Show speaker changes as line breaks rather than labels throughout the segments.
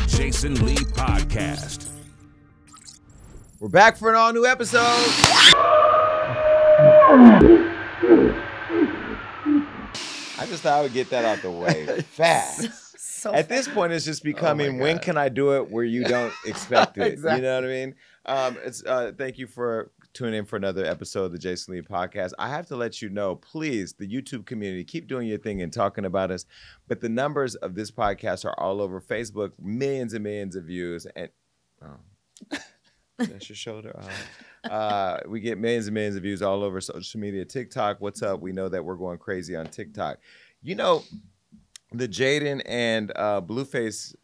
Jason Lee Podcast.
We're back for an all-new episode. I just thought I would get that out the way fast. At this point, it's just becoming, when can I do it where you don't expect it? Exactly. You know what I mean? Thank you for tuning in for another episode of the Jason Lee Podcast. I have to let you know, please, the YouTube community, keep doing your thing and talking about us. But the numbers of this podcast are all over Facebook, millions and millions of views. And that's your shoulder. We get millions and millions of views all over social media. TikTok, what's up? We know that we're going crazy on TikTok. You know, the Jaden and Blueface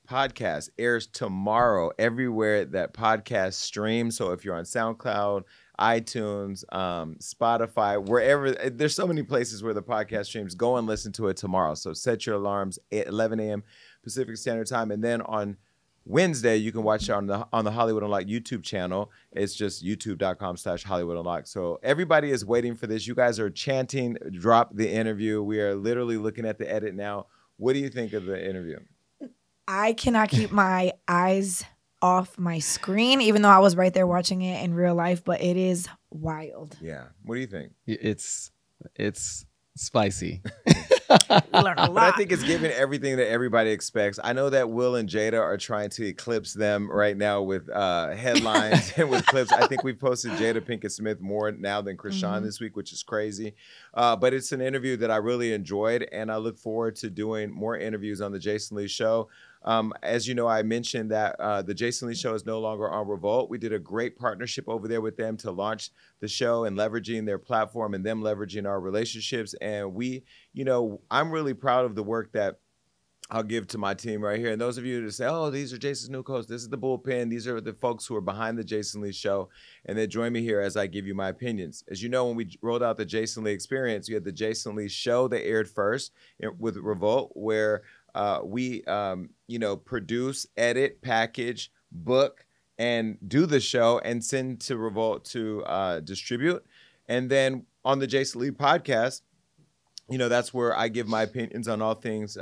podcast airs tomorrow everywhere that podcast streams. So if you're on SoundCloud, iTunes, Spotify, wherever, there's so many places where the podcast streams. Go and listen to it tomorrow. So set your alarms at 11 a.m. Pacific Standard Time. And then on Wednesday, you can watch it on the Hollywood Unlocked YouTube channel. It's just youtube.com/Hollywood Unlocked. So everybody is waiting for this. You guys are chanting, drop the interview. We are literally looking at the edit now. What do you think of the interview?
I cannot keep my eyes off my screen, even though I was right there watching it in real life, but it is wild.
Yeah. What do you think?
It's spicy.
We learn a lot.
But I think it's giving everything that everybody expects. I know that Will and Jada are trying to eclipse them right now with headlines and with clips. I think we've posted Jada Pinkett Smith more now than Krishan this week, which is crazy. But it's an interview that I really enjoyed, and I look forward to doing more interviews on the Jason Lee Show. As you know, I mentioned that the Jason Lee Show is no longer on Revolt. We did a great partnership over there with them to launch the show and leveraging their platform and them leveraging our relationships. And we, you know, I'm really proud of the work that I'll give to my team right here. And those of you that say, oh, these are Jason's new co-hosts, this is the bullpen, these are the folks who are behind the Jason Lee Show. And they join me here as I give you my opinions. As you know, when we rolled out the Jason Lee Experience, you had the Jason Lee Show that aired first with Revolt, where we, you know, produce, edit, package, book, and do the show and send to Revolt to distribute. And then on the Jason Lee Podcast, you know, that's where I give my opinions on all things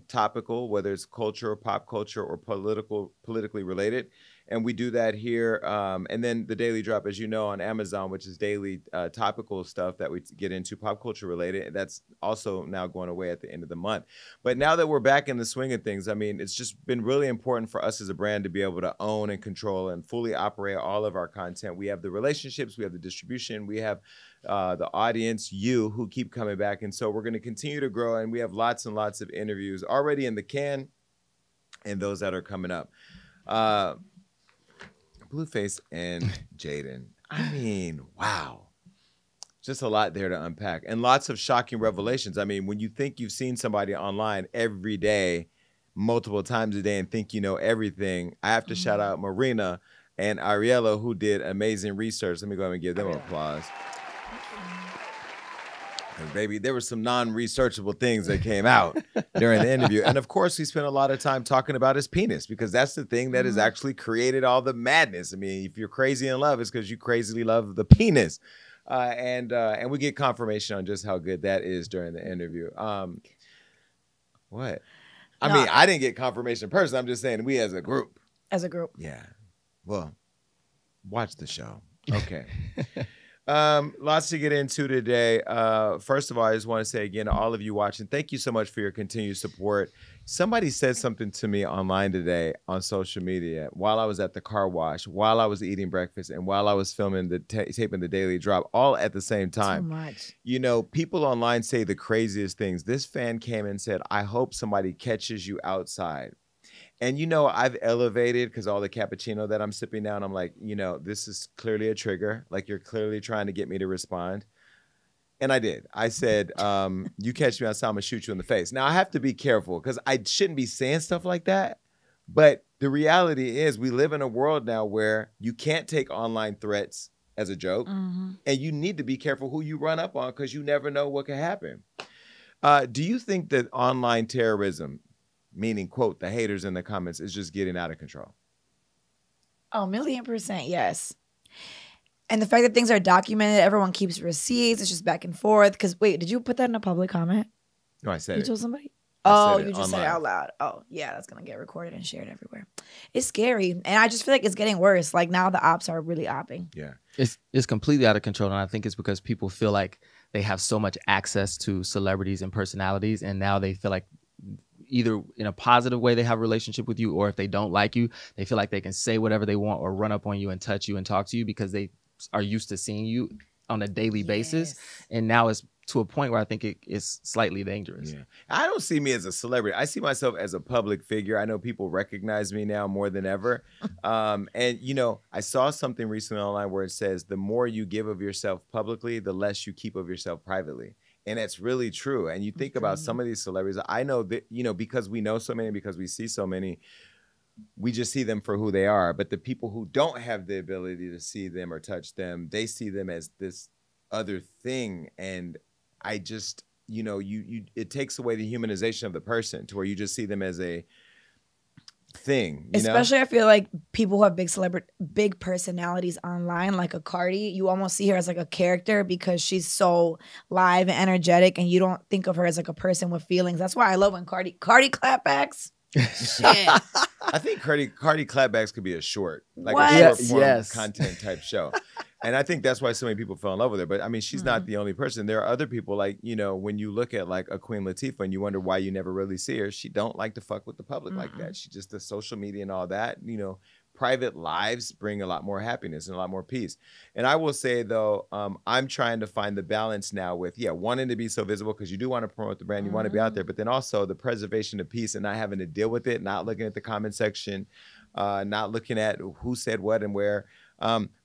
topical, whether it's culture, pop culture, or politically related. And we do that here. And then the Daily Drop, as you know, on Amazon, which is daily topical stuff that we get into, pop culture related. That's also now going away at the end of the month. But now that we're back in the swing of things, I mean, it's just been really important for us as a brand to be able to own and control and fully operate all of our content. We have the relationships, we have the distribution, we have the audience, you, who keep coming back. And so we're going to continue to grow. And we have lots and lots of interviews already in the can and those that are coming up. Blueface and Jaden. I mean, wow. Just a lot there to unpack. And lots of shocking revelations. I mean, when you think you've seen somebody online every day, multiple times a day, and think you know everything, I have to shout out Marina and Ariella, who did amazing research. Let me go ahead and give them applause. And baby, there were some non-researchable things that came out during the interview. And of course, we spent a lot of time talking about his penis, because that's the thing that has actually created all the madness. I mean, if you're crazy in love, it's because you crazily love the penis. And we get confirmation on just how good that is during the interview. What? I mean, I didn't get confirmation personally. I'm just saying we as a group.
As a group.
Yeah. Well, watch the show. Okay. Lots to get into today. First of all, I just want to say again to all of you watching, thank you so much for your continued support. Somebody said something to me online today on social media while I was at the car wash, while I was eating breakfast, and while I was filming taping the Daily Drop, all at the same time.
Too much.
You know, people online say the craziest things. This fan came and said, I hope somebody catches you outside. And, you know, I've elevated because all the cappuccino that I'm sipping now, and I'm like, you know, this is clearly a trigger. Like, you're clearly trying to get me to respond. And I did. I said, you catch me outside, I'm going to shoot you in the face. Now, I have to be careful because I shouldn't be saying stuff like that. But the reality is we live in a world now where you can't take online threats as a joke. And you need to be careful who you run up on because you never know what can happen. Do you think that online terrorism, meaning, quote, the haters in the comments, is just getting out of control?
Oh, 1,000,000% yes. And the fact that things are documented, everyone keeps receipts, it's just back and forth. Because, wait, did you put that in a public comment?
No, I said
You told somebody? Oh,
said it
you just
on
said it
live.
out loud. Oh, yeah, that's gonna get recorded and shared everywhere. It's scary, and I just feel like it's getting worse. Like now, the ops are really opping.
Yeah.
It's completely out of control, and I think it's because people feel like they have so much access to celebrities and personalities, and now they feel like either in a positive way they have a relationship with you, or if they don't like you, they feel like they can say whatever they want or run up on you and touch you and talk to you because they are used to seeing you on a daily basis. And now it's to a point where I think it is slightly dangerous.
Yeah. I don't see me as a celebrity. I see myself as a public figure. I know people recognize me now more than ever. And, you know, I saw something recently online where it says the more you give of yourself publicly, the less you keep of yourself privately. And that's really true. And you think about some of these celebrities, I know that, you know, because we know so many, because we see so many, we just see them for who they are. But the people who don't have the ability to see them or touch them, they see them as this other thing. And I just, you know, it takes away the humanization of the person to where you just see them as a thing.
Especially, I feel like people who have big personalities online, like a Cardi, you almost see her as like a character because she's so live and energetic, and you don't think of her as like a person with feelings. That's why I love when Cardi clapbacks. Shit.
I think Cardi clapbacks could be a short, like
What?
a short form
Yes.
content type show. And I think that's why so many people fell in love with her. But I mean, she's not the only person. There are other people like, you know, when you look at like a Queen Latifah and you wonder why you never really see her, she don't like to fuck with the public like that. She just, the social media and all that, you know, private lives bring a lot more happiness and a lot more peace. And I will say though, I'm trying to find the balance now with, wanting to be so visible because you do want to promote the brand, you want to be out there, but then also the preservation of peace and not having to deal with it, not looking at the comment section, not looking at who said what and where.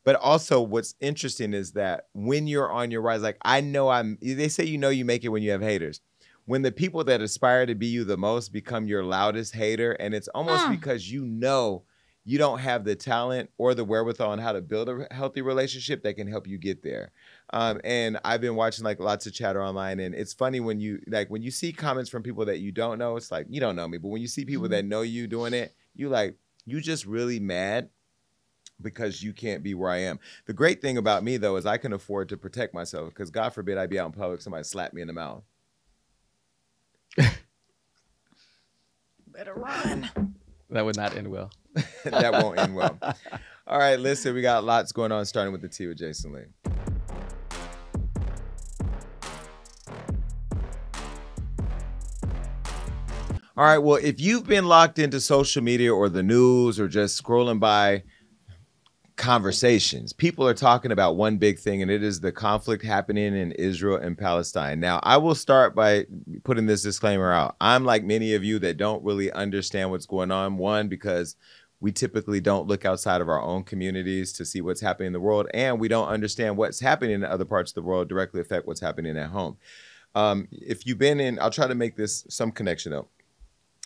But also what's interesting is that when you're on your rise, like they say, you know, you make it when you have haters. When the people that aspire to be you the most become your loudest hater, and it's almost because you know you don't have the talent or the wherewithal on how to build a healthy relationship that can help you get there. And I've been watching like lots of chatter online, and it's funny when you see comments from people that you don't know, it's like, you don't know me. But when you see people that know you doing it, you just really mad because you can't be where I am. The great thing about me though is I can afford to protect myself because God forbid I be out in public, somebody slap me in the mouth.
Better run.
That would not end well.
That won't end well. All right, listen, we got lots going on, starting with the tea with Jason Lee. All right, well, if you've been locked into social media or the news or just scrolling by conversations, people are talking about one big thing, and it is the conflict happening in Israel and Palestine. Now, I will start by putting this disclaimer out. I'm like many of you that don't really understand what's going on. One, because we typically don't look outside of our own communities to see what's happening in the world, and we don't understand what's happening in other parts of the world directly affect what's happening at home. If you've been in, I'll try to make this some connection though.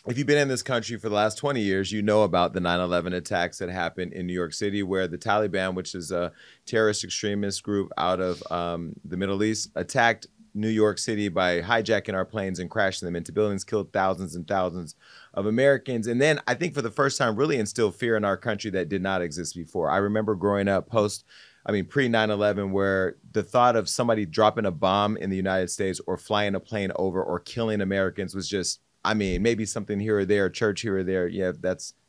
If you've been in this country for the last 20 years, you know about the 9/11 attacks that happened in New York City, where the Taliban, which is a terrorist extremist group out of the Middle East, attacked New York City by hijacking our planes and crashing them into buildings, killed thousands and thousands of Americans. And then I think for the first time really instilled fear in our country that did not exist before. I remember growing up pre 9/11, where the thought of somebody dropping a bomb in the United States or flying a plane over or killing Americans was just, maybe something here or there, church here or there. Yeah,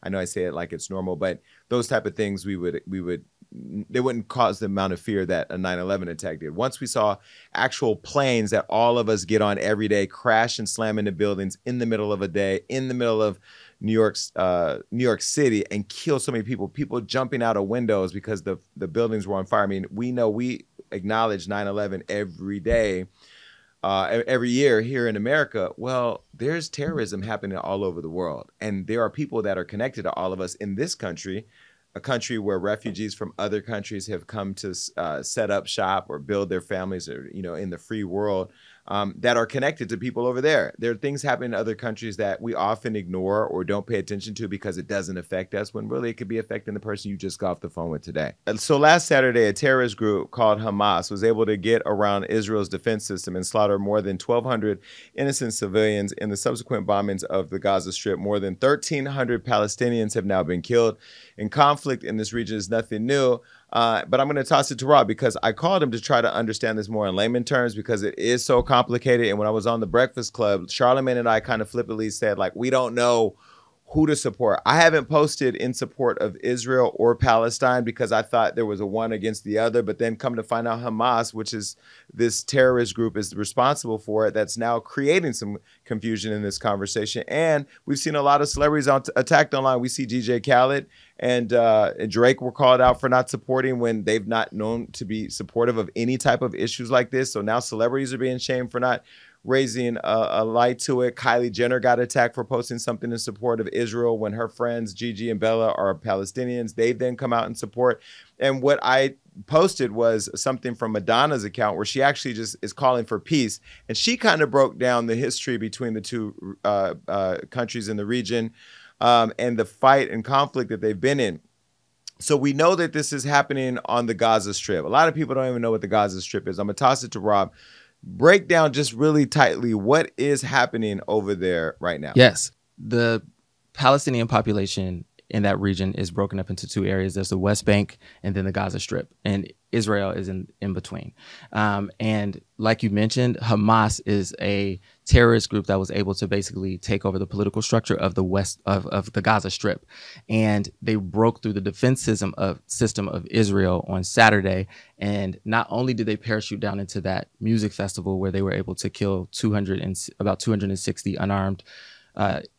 I know I say it like it's normal, but those type of things they wouldn't cause the amount of fear that a 9/11 attack did. Once we saw actual planes that all of us get on every day crash and slam into buildings in the middle of a day, in the middle of New York City, and kill so many people jumping out of windows because the buildings were on fire. I mean, we acknowledge 9/11 every day. Every year here in America. Well, there's terrorism happening all over the world. And there are people that are connected to all of us in this country, a country where refugees from other countries have come to set up shop or build their families, or, in the free world, that are connected to people over there. There are things happening in other countries that we often ignore or don't pay attention to because it doesn't affect us, when really it could be affecting the person you just got off the phone with today. And so last Saturday, a terrorist group called Hamas was able to get around Israel's defense system and slaughter more than 1,200 innocent civilians in the subsequent bombings of the Gaza Strip. More than 1,300 Palestinians have now been killed. And conflict in this region is nothing new. But I'm going to toss it to Rob because I called him to try to understand this more in layman terms because it is so complicated. And when I was on the Breakfast Club, Charlamagne and I kind of flippantly said, like, we don't know who to support. I haven't posted in support of Israel or Palestine because I thought there was a one against the other, but then come to find out Hamas, which is this terrorist group, is responsible for it. That's now creating some confusion in this conversation. And we've seen a lot of celebrities attacked online. We see DJ Khaled and Drake were called out for not supporting when they've not known to be supportive of any type of issues like this. So now celebrities are being shamed for not raising a light to it. Kylie Jenner got attacked for posting something in support of Israel when her friends Gigi and Bella are Palestinians. They then come out in support. And what I posted was something from Madonna's account where she actually just is calling for peace. And she kind of broke down the history between the two countries in the region and the fight and conflict that they've been in. So we know that this is happening on the Gaza Strip. A lot of people don't even know what the Gaza Strip is. I'm going to toss it to Rob. Break down just really tightly what is happening over there right now.
Yes. The Palestinian population in that region is broken up into two areas. There's the West Bank and then the Gaza Strip. And Israel is in between. And like you mentioned, Hamas is a terrorist group that was able to basically take over the political structure of the west of the Gaza Strip. And they broke through the defense system of Israel on Saturday. And not only did they parachute down into that music festival where they were able to kill about 260 unarmed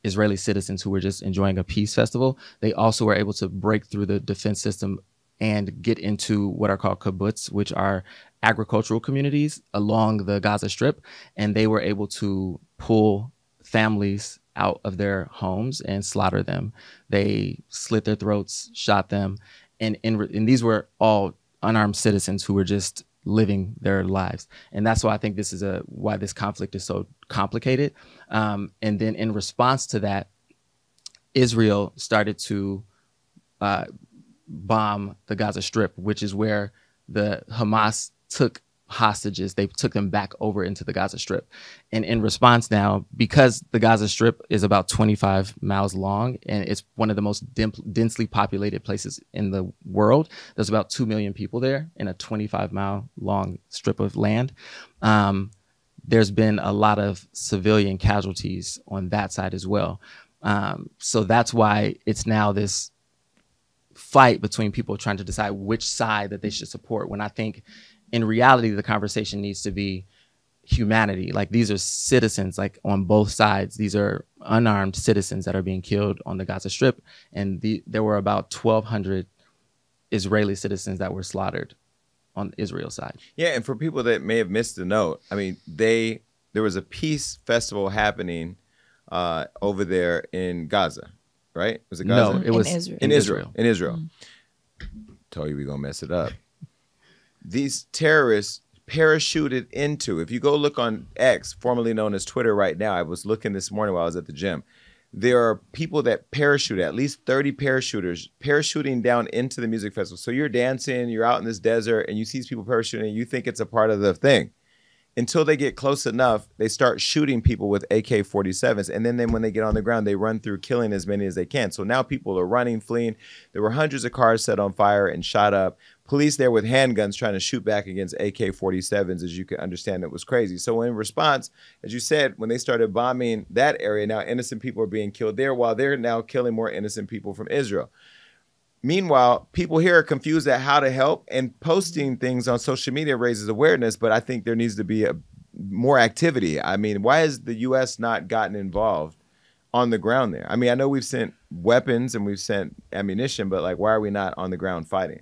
Israeli citizens who were just enjoying a peace festival, they also were able to break through the defense system and get into what are called kibbutz, which are agricultural communities along the Gaza Strip. And they were able to pull families out of their homes and slaughter them. They slit their throats, shot them. And these were all unarmed citizens who were just living their lives. And that's why I think this is why this conflict is so complicated. And then in response to that, Israel started to bomb the Gaza Strip, which is where the Hamas took hostages. They took them back over into the Gaza Strip. And in response now, because the Gaza Strip is about 25 miles long and it's one of the most densely populated places in the world, there's about 2 million people there in a 25-mile long strip of land. There's been a lot of civilian casualties on that side as well. So that's why it's now this fight between people trying to decide which side that they should support, when I think in reality the conversation needs to be humanity. Like, these are citizens, like, on both sides. These are unarmed citizens that are being killed on the Gaza Strip, and there were about 1,200 Israeli citizens that were slaughtered on Israel's side.
Yeah, and for people that may have missed the note, I mean, there was a peace festival happening over there in Gaza, right? Was it Gaza?
No, it was
in Israel.
In Israel. Told you we're going to mess it up. These terrorists parachuted into, if you go look on X, formerly known as Twitter right now, I was looking this morning while I was at the gym. There are people that parachute, at least 30 parachuters, parachuting down into the music festival. So you're dancing, you're out in this desert, and you see these people parachuting, and you think it's a part of the thing. Until they get close enough, they start shooting people with AK-47s. And then when they get on the ground, they run through killing as many as they can. So now people are running, fleeing. There were hundreds of cars set on fire and shot up. Police there with handguns trying to shoot back against AK-47s, as you can understand. It was crazy. So in response, as you said, when they started bombing that area, now innocent people are being killed there while they're now killing more innocent people from Israel. Meanwhile, people here are confused at how to help, and posting things on social media raises awareness, but I think there needs to be more activity. I mean, why has the U.S. not gotten involved on the ground there? I mean, I know we've sent weapons and we've sent ammunition, but like, why are we not on the ground fighting?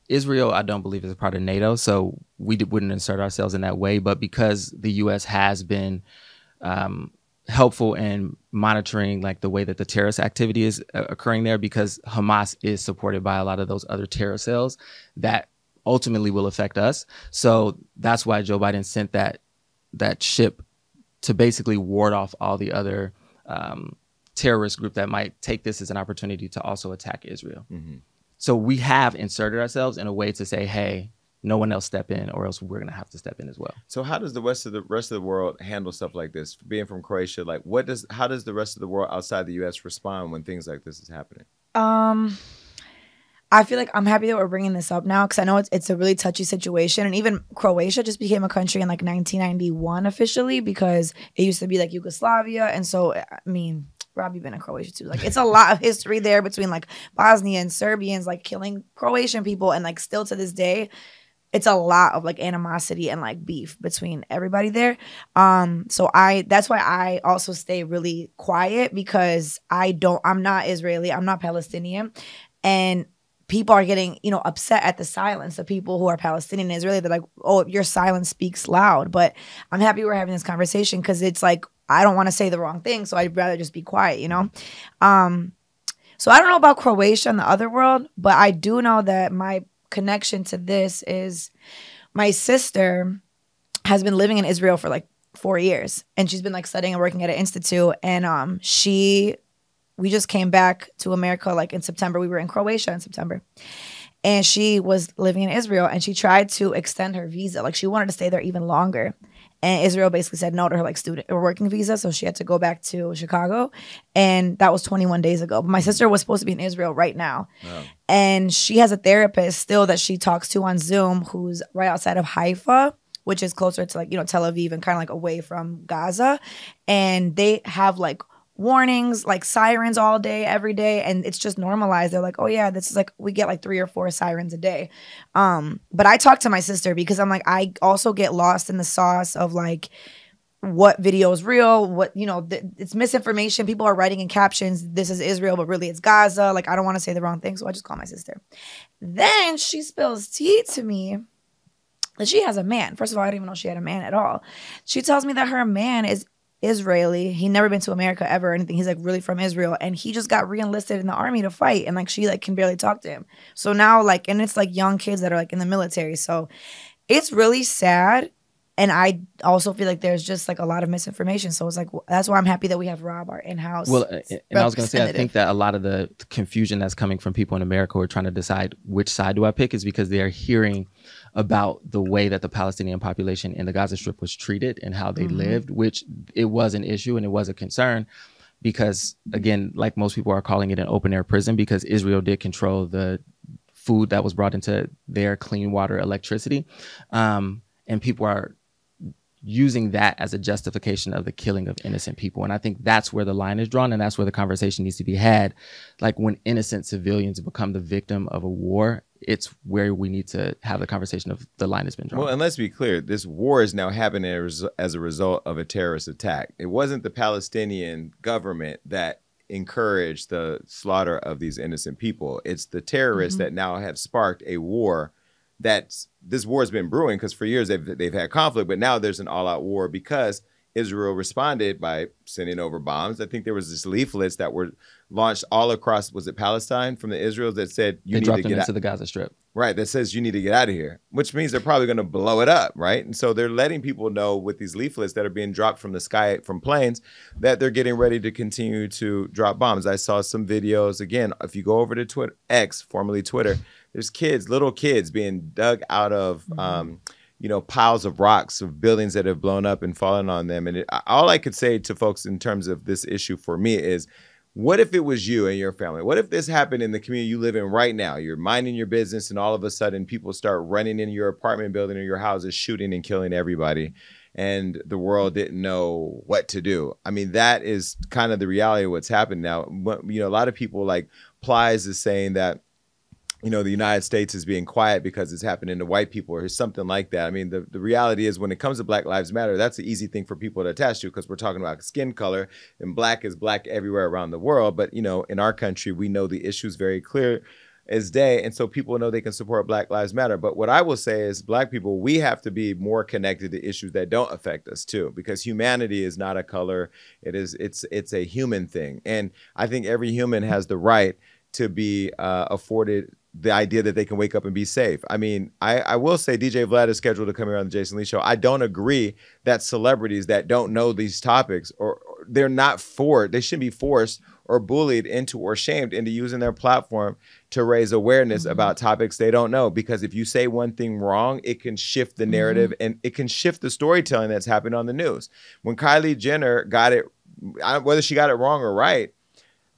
Israel, I don't believe, is a part of NATO, so we wouldn't insert ourselves in that way. But because the U.S. has been helpful in monitoring like the way that the terrorist activity is occurring there, because Hamas is supported by a lot of those other terror cells that ultimately will affect us. So that's why Joe Biden sent that ship to basically ward off all the other terrorist group that might take this as an opportunity to also attack Israel. Mm-hmm. So we have inserted ourselves in a way to say, hey, no one else step in, or else we're going to have to step in as well. So
how does the rest of the world handle stuff like this? Being from Croatia, like how does the rest of the world outside the U.S. respond when things like this is happening?
I feel like I'm happy that we're bringing this up now because I know it's a really touchy situation. And even Croatia just became a country in like 1991 officially because it used to be like Yugoslavia. And so, I mean, Rob, you've been in Croatia too. Like, it's a lot of history there between like Bosnia and Serbians like killing Croatian people. And like still to this day, it's a lot of like animosity and like beef between everybody there. So that's why I also stay really quiet because I'm not Israeli, I'm not Palestinian. And people are getting, upset at the silence of people who are Palestinian and Israeli. They're like, oh, your silence speaks loud. But I'm happy we're having this conversation because it's like, I don't want to say the wrong thing. So I'd rather just be quiet, So I don't know about Croatia and the other world, but I do know that my connection to this is my sister has been living in Israel for like 4 years. And she's been like studying and working at an institute. And we just came back to America like in September. We were in Croatia in September. And she was living in Israel and she tried to extend her visa. Like she wanted to stay there even longer. And Israel basically said no to her like student or working visa. So she had to go back to Chicago. And that was 21 days ago. But my sister was supposed to be in Israel right now. Wow. And she has a therapist still that she talks to on Zoom who's right outside of Haifa, which is closer to like, Tel Aviv and kind of like away from Gaza. And they have like warnings, like sirens all day, every day. And it's just normalized. They're like, oh yeah, this is like, we get like 3 or 4 sirens a day. But I talk to my sister because I'm like, I also get lost in the sauce of like, what video is real, what, it's misinformation. People are writing in captions, this is Israel, but really it's Gaza. Like, I don't want to say the wrong thing. So I just call my sister. Then she spills tea to me that she has a man. First of all, I didn't even know she had a man at all. She tells me that her man is Israeli. He never been to America ever or anything. He's like really from Israel. And he just got re-enlisted in the army to fight. And like she like can barely talk to him. So now like, and it's like young kids that are like in the military. So it's really sad. And I also feel like there's just like a lot of misinformation. So it's like, that's why I'm happy that we have Rob, our in-house.
Well, and I was going to say, I think that a lot of the confusion that's coming from people in America who are trying to decide which side do I pick is because they are hearing about the way that the Palestinian population in the Gaza Strip was treated and how they lived, which it was an issue and it was a concern because, again, like most people are calling it an open air prison because Israel did control the food that was brought into their clean water, electricity. And people are using that as a justification of the killing of innocent people. And I think that's where the line is drawn and that's where the conversation needs to be had. Like when innocent civilians become the victim of a war, it's where we need to have the conversation of the line has been drawn.
Well, and let's be clear, this war is now happening as a result of a terrorist attack. It wasn't the Palestinian government that encouraged the slaughter of these innocent people. It's the terrorists that now have sparked a war. This war has been brewing because for years they've had conflict, but now there's an all-out war because Israel responded by sending over bombs. I think there was this leaflets that were launched all across, was it Palestine, from the Israelis that said you need to get
into the Gaza Strip.
Right, that says you need to get out of here, which means they're probably going to blow it up, right? And so they're letting people know with these leaflets that are being dropped from the sky from planes that they're getting ready to continue to drop bombs. I saw some videos, again, if you go over to Twitter, X, formerly Twitter, there's kids, little kids being dug out of piles of rocks of buildings that have blown up and fallen on them. And all I could say to folks in terms of this issue for me is, what if it was you and your family? What if this happened in the community you live in right now? You're minding your business and all of a sudden people start running into your apartment building or your houses, shooting and killing everybody. And the world didn't know what to do. I mean, that is kind of the reality of what's happened now. But, a lot of people like Plies is saying that, the United States is being quiet because it's happening to white people or something like that. I mean, the reality is when it comes to Black Lives Matter, that's an easy thing for people to attach to because we're talking about skin color and black is black everywhere around the world. But, in our country, we know the issues very clear as day. And so people know they can support Black Lives Matter. But what I will say is Black people, we have to be more connected to issues that don't affect us too, because humanity is not a color. It's a human thing. And I think every human has the right to be afforded the idea that they can wake up and be safe. I mean, I will say DJ Vlad is scheduled to come here on the Jason Lee Show. I don't agree that celebrities that don't know these topics or they're not they shouldn't be forced or bullied into or shamed into using their platform to raise awareness about topics they don't know. Because if you say one thing wrong, it can shift the narrative and it can shift the storytelling that's happening on the news. When Kylie Jenner got it, whether she got it wrong or right,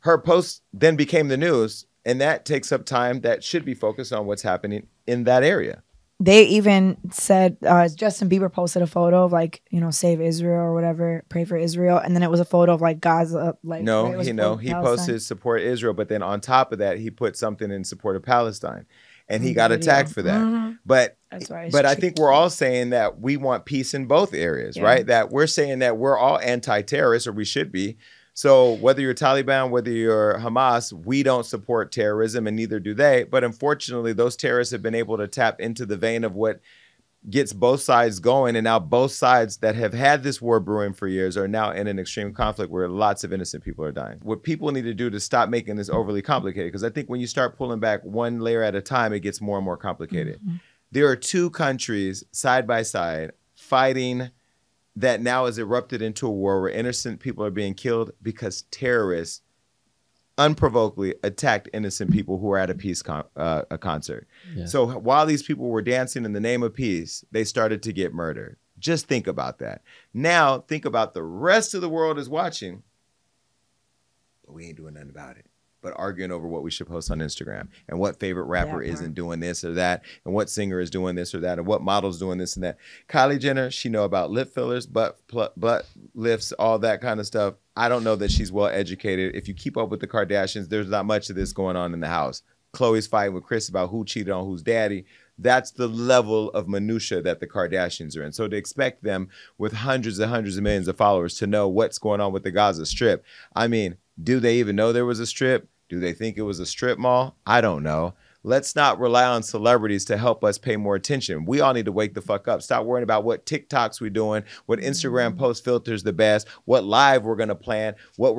her post then became the news. And that takes up time that should be focused on what's happening in that area.
They even said Justin Bieber posted a photo of like, save Israel or whatever, pray for Israel, and then it was a photo of like Gaza. Like
he posted support Israel, but then on top of that, he put something in support of Palestine, and he got attacked for that.
Mm-hmm.
But
That's
I think we're all saying that we want peace in both areas, right? That we're saying that we're all anti-terrorists, or we should be. So whether you're Taliban, whether you're Hamas, we don't support terrorism, and neither do they. But unfortunately, those terrorists have been able to tap into the vein of what gets both sides going. And now both sides that have had this war brewing for years are now in an extreme conflict where lots of innocent people are dying. What people need to do to stop making this overly complicated, because I think when you start pulling back one layer at a time, it gets more and more complicated. Mm-hmm. There are two countries side by side fighting that now has erupted into a war where innocent people are being killed because terrorists unprovokedly attacked innocent people who were at a peace concert. Yeah. So while these people were dancing in the name of peace, they started to get murdered. Just think about that. Now think about the rest of the world is watching, but we ain't doing nothing about it, but arguing over what we should post on Instagram and what favorite rapper isn't doing this or that, and what singer is doing this or that, and what model's doing this and that. Kylie Jenner, she know about lip fillers, butt lifts, all that kind of stuff. I don't know that she's well educated. If you keep up with the Kardashians, there's not much of this going on in the house. Khloe's fighting with Kris about who cheated on whose daddy. That's the level of minutia that the Kardashians are in. So to expect them with hundreds and hundreds of millions of followers to know what's going on with the Gaza Strip, I mean, do they even know there was a strip? Do they think it was a strip mall? I don't know. Let's not rely on celebrities to help us pay more attention. We all need to wake the fuck up. Stop worrying about what TikToks we're doing, what Instagram post filters the best, what live we're gonna plan, what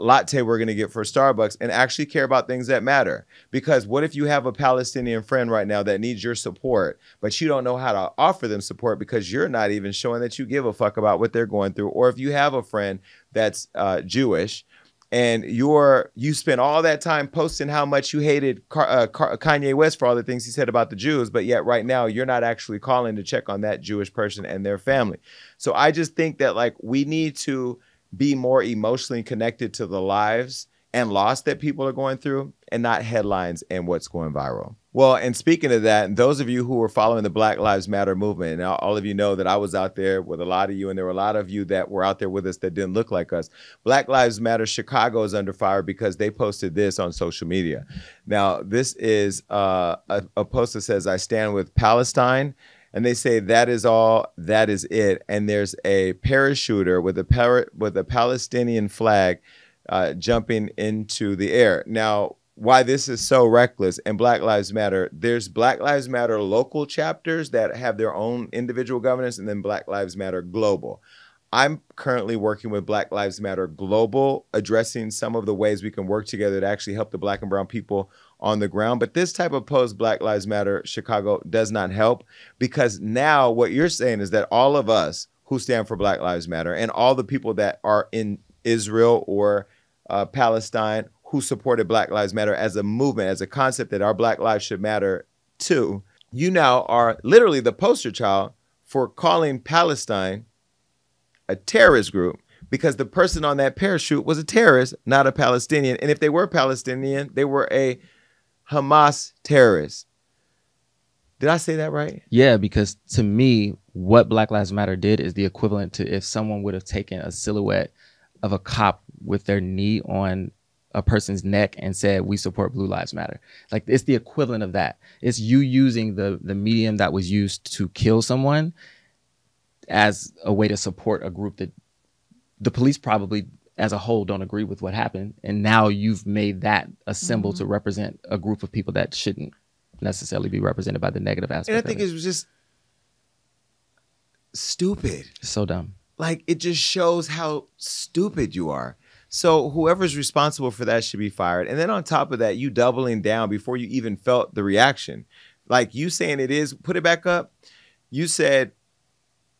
latte we're gonna get for Starbucks, and actually care about things that matter. Because what if you have a Palestinian friend right now that needs your support, but you don't know how to offer them support because you're not even showing that you give a fuck about what they're going through? Or if you have a friend that's Jewish, and you spent all that time posting how much you hated Kanye West for all the things he said about the Jews, but yet right now you're not actually calling to check on that Jewish person and their family. So I just think that like we need to be more emotionally connected to the lives and loss that people are going through, and not headlines and what's going viral. Well, and speaking of that, those of you who were following the Black Lives Matter movement, and all of you know that I was out there with a lot of you, and there were a lot of you that were out there with us that didn't look like us. Black Lives Matter Chicago is under fire because they posted this on social media. Now, this is a post that says, "I stand with Palestine." And they say, "That is all, that is it." And there's a parachuter with a Palestinian flag jumping into the air. Now, why this is so reckless and Black Lives Matter, there's Black Lives Matter local chapters that have their own individual governance, and then Black Lives Matter global. I'm currently working with Black Lives Matter Global, addressing some of the ways we can work together to actually help the Black and brown people on the ground. But this type of post, Black Lives Matter Chicago, does not help, because now what you're saying is that all of us who stand for Black Lives Matter and all the people that are in Israel or Palestine who supported Black Lives Matter as a movement, as a concept that our Black lives should matter too, you now are literally the poster child for calling Palestine a terrorist group, because the person on that parachute was a terrorist, not a Palestinian. And if they were Palestinian, they were a Hamas terrorist. Did I say that right?
Yeah, because to me, what Black Lives Matter did is the equivalent to if someone would have taken a silhouette of a cop with their knee on a person's neck and said, "We support Blue Lives Matter." Like, it's the equivalent of that. It's you using the medium that was used to kill someone as a way to support a group that the police probably as a whole don't agree with what happened. And now you've made that a symbol to represent a group of people that shouldn't necessarily be represented by the negative aspect.
And I think it was just stupid.
So dumb.
Like, it just shows how stupid you are. So whoever's responsible for that should be fired. And then on top of that, you doubling down before you even felt the reaction. Like, you saying it is, put it back up. You said,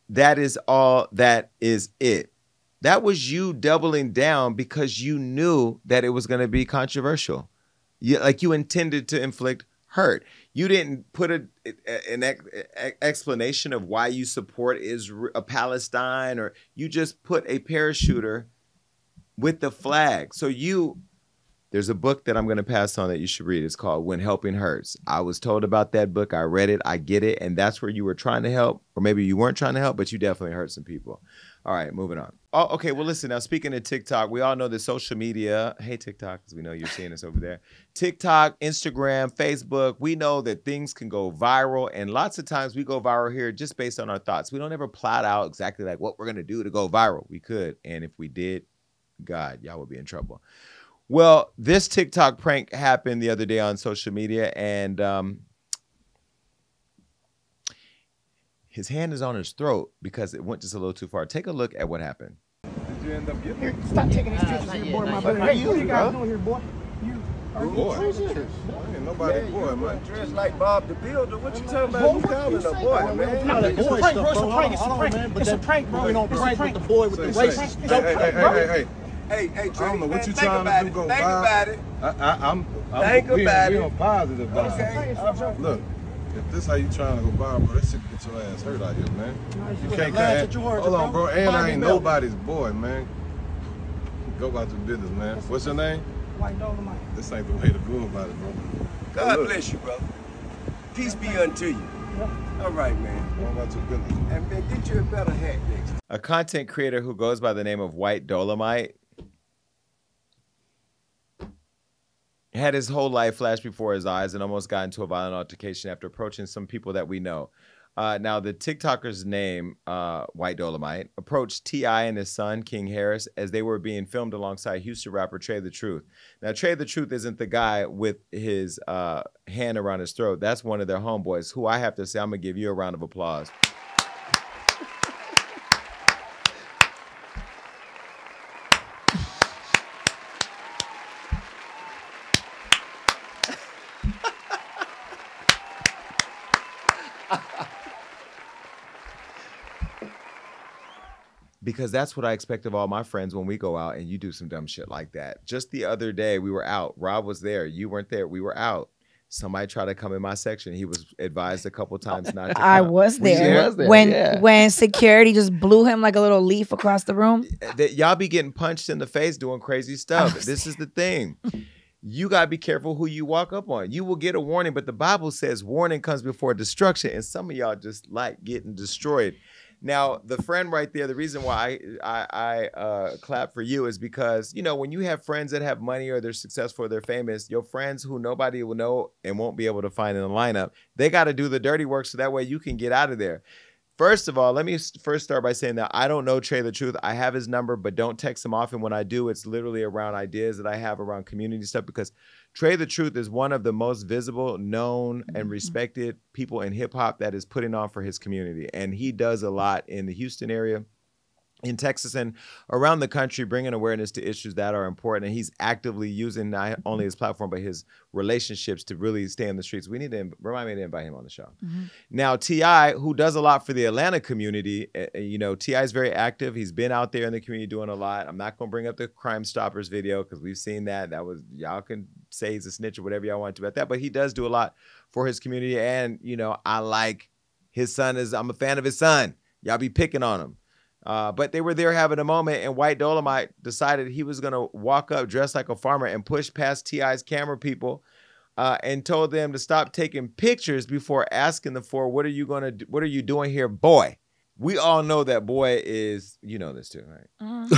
"That is all, that is it." That was you doubling down because you knew that it was going to be controversial. You intended to inflict hurt. You didn't put an explanation of why you support Israel, Palestine, or you just put a parachuter with the flag. So you There's a book that I'm going to pass on that you should read. It's called When Helping Hurts. I was told about that book. I read it. I get it. And that's where you were trying to help. Or maybe you weren't trying to help, but you definitely hurt some people. All right, moving on. Oh, okay. Well, listen, now speaking of TikTok, we all know that social media, hey, TikTok, because we know you're seeing us over there. TikTok, Instagram, Facebook, we know that things can go viral. And lots of times we go viral here just based on our thoughts. We don't ever plot out exactly like what we're going to do to go viral. We could. And if we did, God, y'all would be in trouble. Well, this TikTok prank happened the other day on social media, and his hand is on his throat because it went just a little too far. Take a look at what happened.
Did you end up getting
Here, stop taking these pictures of your boy, my brother. Hey, what you guys doing here, boy? You are you
boy? Ain't nobody boy, man. Dressed like Bob the Builder. What you talking about? You calling a boy, man?
No, it's a prank, bro. It's a prank. It's a prank. It's a prank, bro. We don't prank with the boy with the racist.
Hey,
Hey,
Trae, I don't know what you trying to do. Go think about it. I'm think about it. We on positive vibes. Okay. Look, if this how you trying to go viral, bro, that shit get your ass hurt out here, man. You can't hold on, bro. And I ain't nobody's boy, man. Go about your business, man. What's your name?
White Dolomite.
This ain't the way to go about it, bro.
God bless you, brother. Peace be unto you. All right, man.
Go about your business.
And man, get you a better hat next time.
A content creator who goes by the name of White Dolomite had his whole life flash before his eyes and almost got into a violent altercation after approaching some people that we know. Now, the TikToker's name, White Dolomite, approached T.I. and his son, King Harris, as they were being filmed alongside Houston rapper Trae the Truth. Now, Trae the Truth isn't the guy with his hand around his throat. That's one of their homeboys, who I have to say, I'm going to give you a round of applause. Because that's what I expect of all my friends when we go out and you do some dumb shit like that. Just the other day, we were out. Rob was there. You weren't there. We were out. Somebody tried to come in my section. He was advised a couple times not to come.
I was there. When security just blew him like a little leaf across the room.
Y'all be getting punched in the face doing crazy stuff. This is the thing. You got to be careful who you walk up on. You will get a warning, but the Bible says warning comes before destruction, and some of y'all just like getting destroyed. Now, the friend right there, the reason why I clap for you is because, you know, when you have friends that have money or they're successful or they're famous, your friends who nobody will know and won't be able to find in the lineup, they got to do the dirty work so that way you can get out of there. First of all, let me first start by saying that I don't know Trae the Truth. I have his number, but don't text him often. When I do, it's literally around ideas that I have around community stuff, because Trae the Truth is one of the most visible, known, and respected people in hip hop that is putting on for his community. And he does a lot in the Houston area, in Texas, and around the country, bringing awareness to issues that are important. And he's actively using not only his platform, but his relationships to really stay in the streets. We need to remind me to invite him on the show. Now, T.I., who does a lot for the Atlanta community, you know, T.I. is very active. He's been out there in the community doing a lot. I'm not going to bring up the Crime Stoppers video because we've seen that. That was, y'all can say he's a snitch or whatever y'all want to about that, but he does do a lot for his community. And, you know, I like his son. I'm a fan of his son. Y'all be picking on him. But they were there having a moment, and White Dolomite decided he was going to walk up dressed like a farmer and push past T.I.'s camera people and told them to stop taking pictures before asking them for, what are you doing here, boy? We all know that boy is, you know this too, right?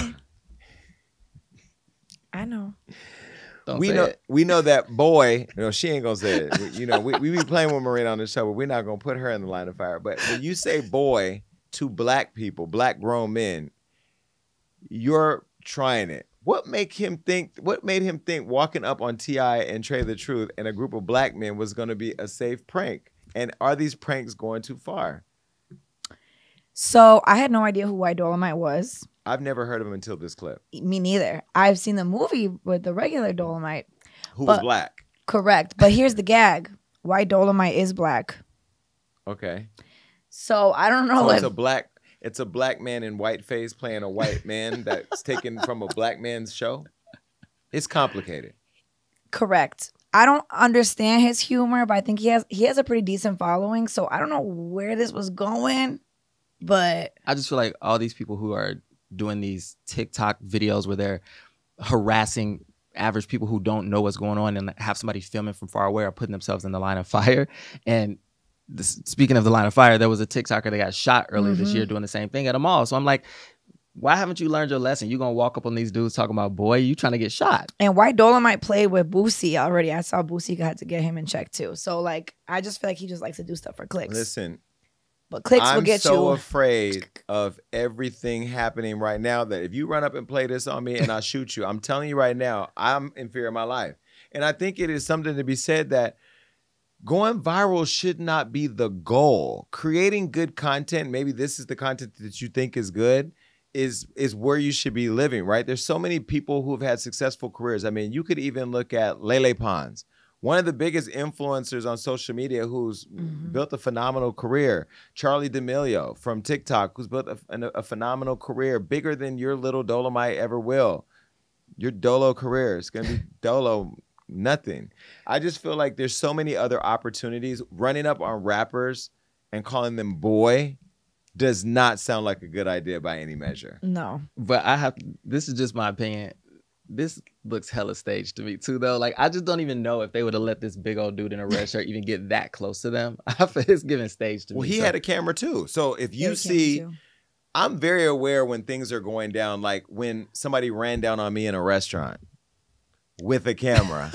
I know.
We know that boy, you know, she ain't going to say it. You know, we be playing with Marina on the show, but we're not going to put her in the line of fire. But when you say boy to black people, black grown men, you're trying it. What made him think walking up on T.I. and Trae the Truth and a group of black men was going to be a safe prank? And are these pranks going too far?
So I had no idea who White Dolomite was.
I've never heard of him until this clip.
Me neither. I've seen the movie with the regular Dolomite.
Who was black.
Correct. But here's the gag. White Dolomite is black.
Okay.
So I don't know.
So it's a black man in whiteface playing a white man that's taken from a black man's show. It's complicated.
Correct. I don't understand his humor, but I think he has a pretty decent following. So I don't know where this was going, but
I just feel like all these people who are doing these TikTok videos where they're harassing average people who don't know what's going on and have somebody filming from far away are putting themselves in the line of fire. And speaking of the line of fire, there was a TikToker that got shot earlier this year doing the same thing at a mall. So I'm like, why haven't you learned your lesson? You're going to walk up on these dudes talking about, boy, you trying to get shot.
And White Dolomite played with Boosie already. I saw Boosie had to get him in check too. So like, I just feel like he just likes to do stuff for clicks.
Listen.
But clicks will get you.
I'm so afraid of everything happening right now that if you run up and play this on me and I shoot you, I'm telling you right now, I'm in fear of my life. And I think it is something to be said that going viral should not be the goal. Creating good content, maybe this is the content that you think is good, is where you should be living, right? There's so many people who have had successful careers. I mean, you could even look at Lele Pons, one of the biggest influencers on social media who's built a phenomenal career. Charlie D'Amelio from TikTok, who's built a phenomenal career, bigger than your little Dolomite ever will. Your Dolo career is going to be Dolo nothing. I just feel like there's so many other opportunities. Running up on rappers and calling them boy does not sound like a good idea by any measure.
No.
But this is just my opinion. This looks hella staged to me too, though. Like, I just don't even know if they would have let this big old dude in a red shirt even get that close to them. I feel it's giving stage to me.
Well, he had a camera too. So if you see, I'm very aware when things are going down, like when somebody ran down on me in a restaurant with a camera.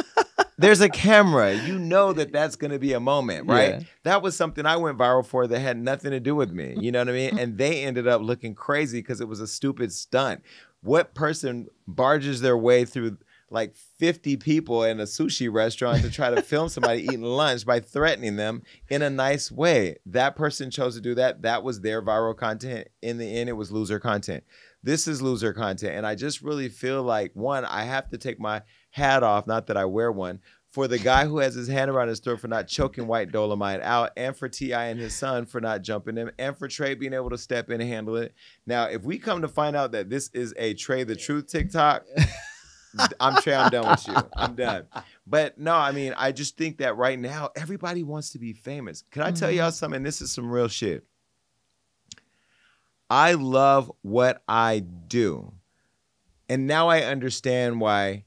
There's a camera. You know that that's going to be a moment, right? Yeah. That was something I went viral for that had nothing to do with me. You know what I mean? And they ended up looking crazy because it was a stupid stunt. What person barges their way through like 50 people in a sushi restaurant to try to film somebody eating lunch by threatening them in a nice way? That person chose to do that. That was their viral content. In the end, it was loser content. This is loser content. And I just really feel like, one, I have to take my hat off, not that I wear one, for the guy who has his hand around his throat for not choking White Dolomite out, and for T.I. and his son for not jumping him, and for Trae being able to step in and handle it. Now, if we come to find out that this is a Trae the Truth TikTok, I'm done with you. I'm done. But no, I mean, I just think that right now, everybody wants to be famous. Can I tell y'all something? This is some real shit. I love what I do. And now I understand why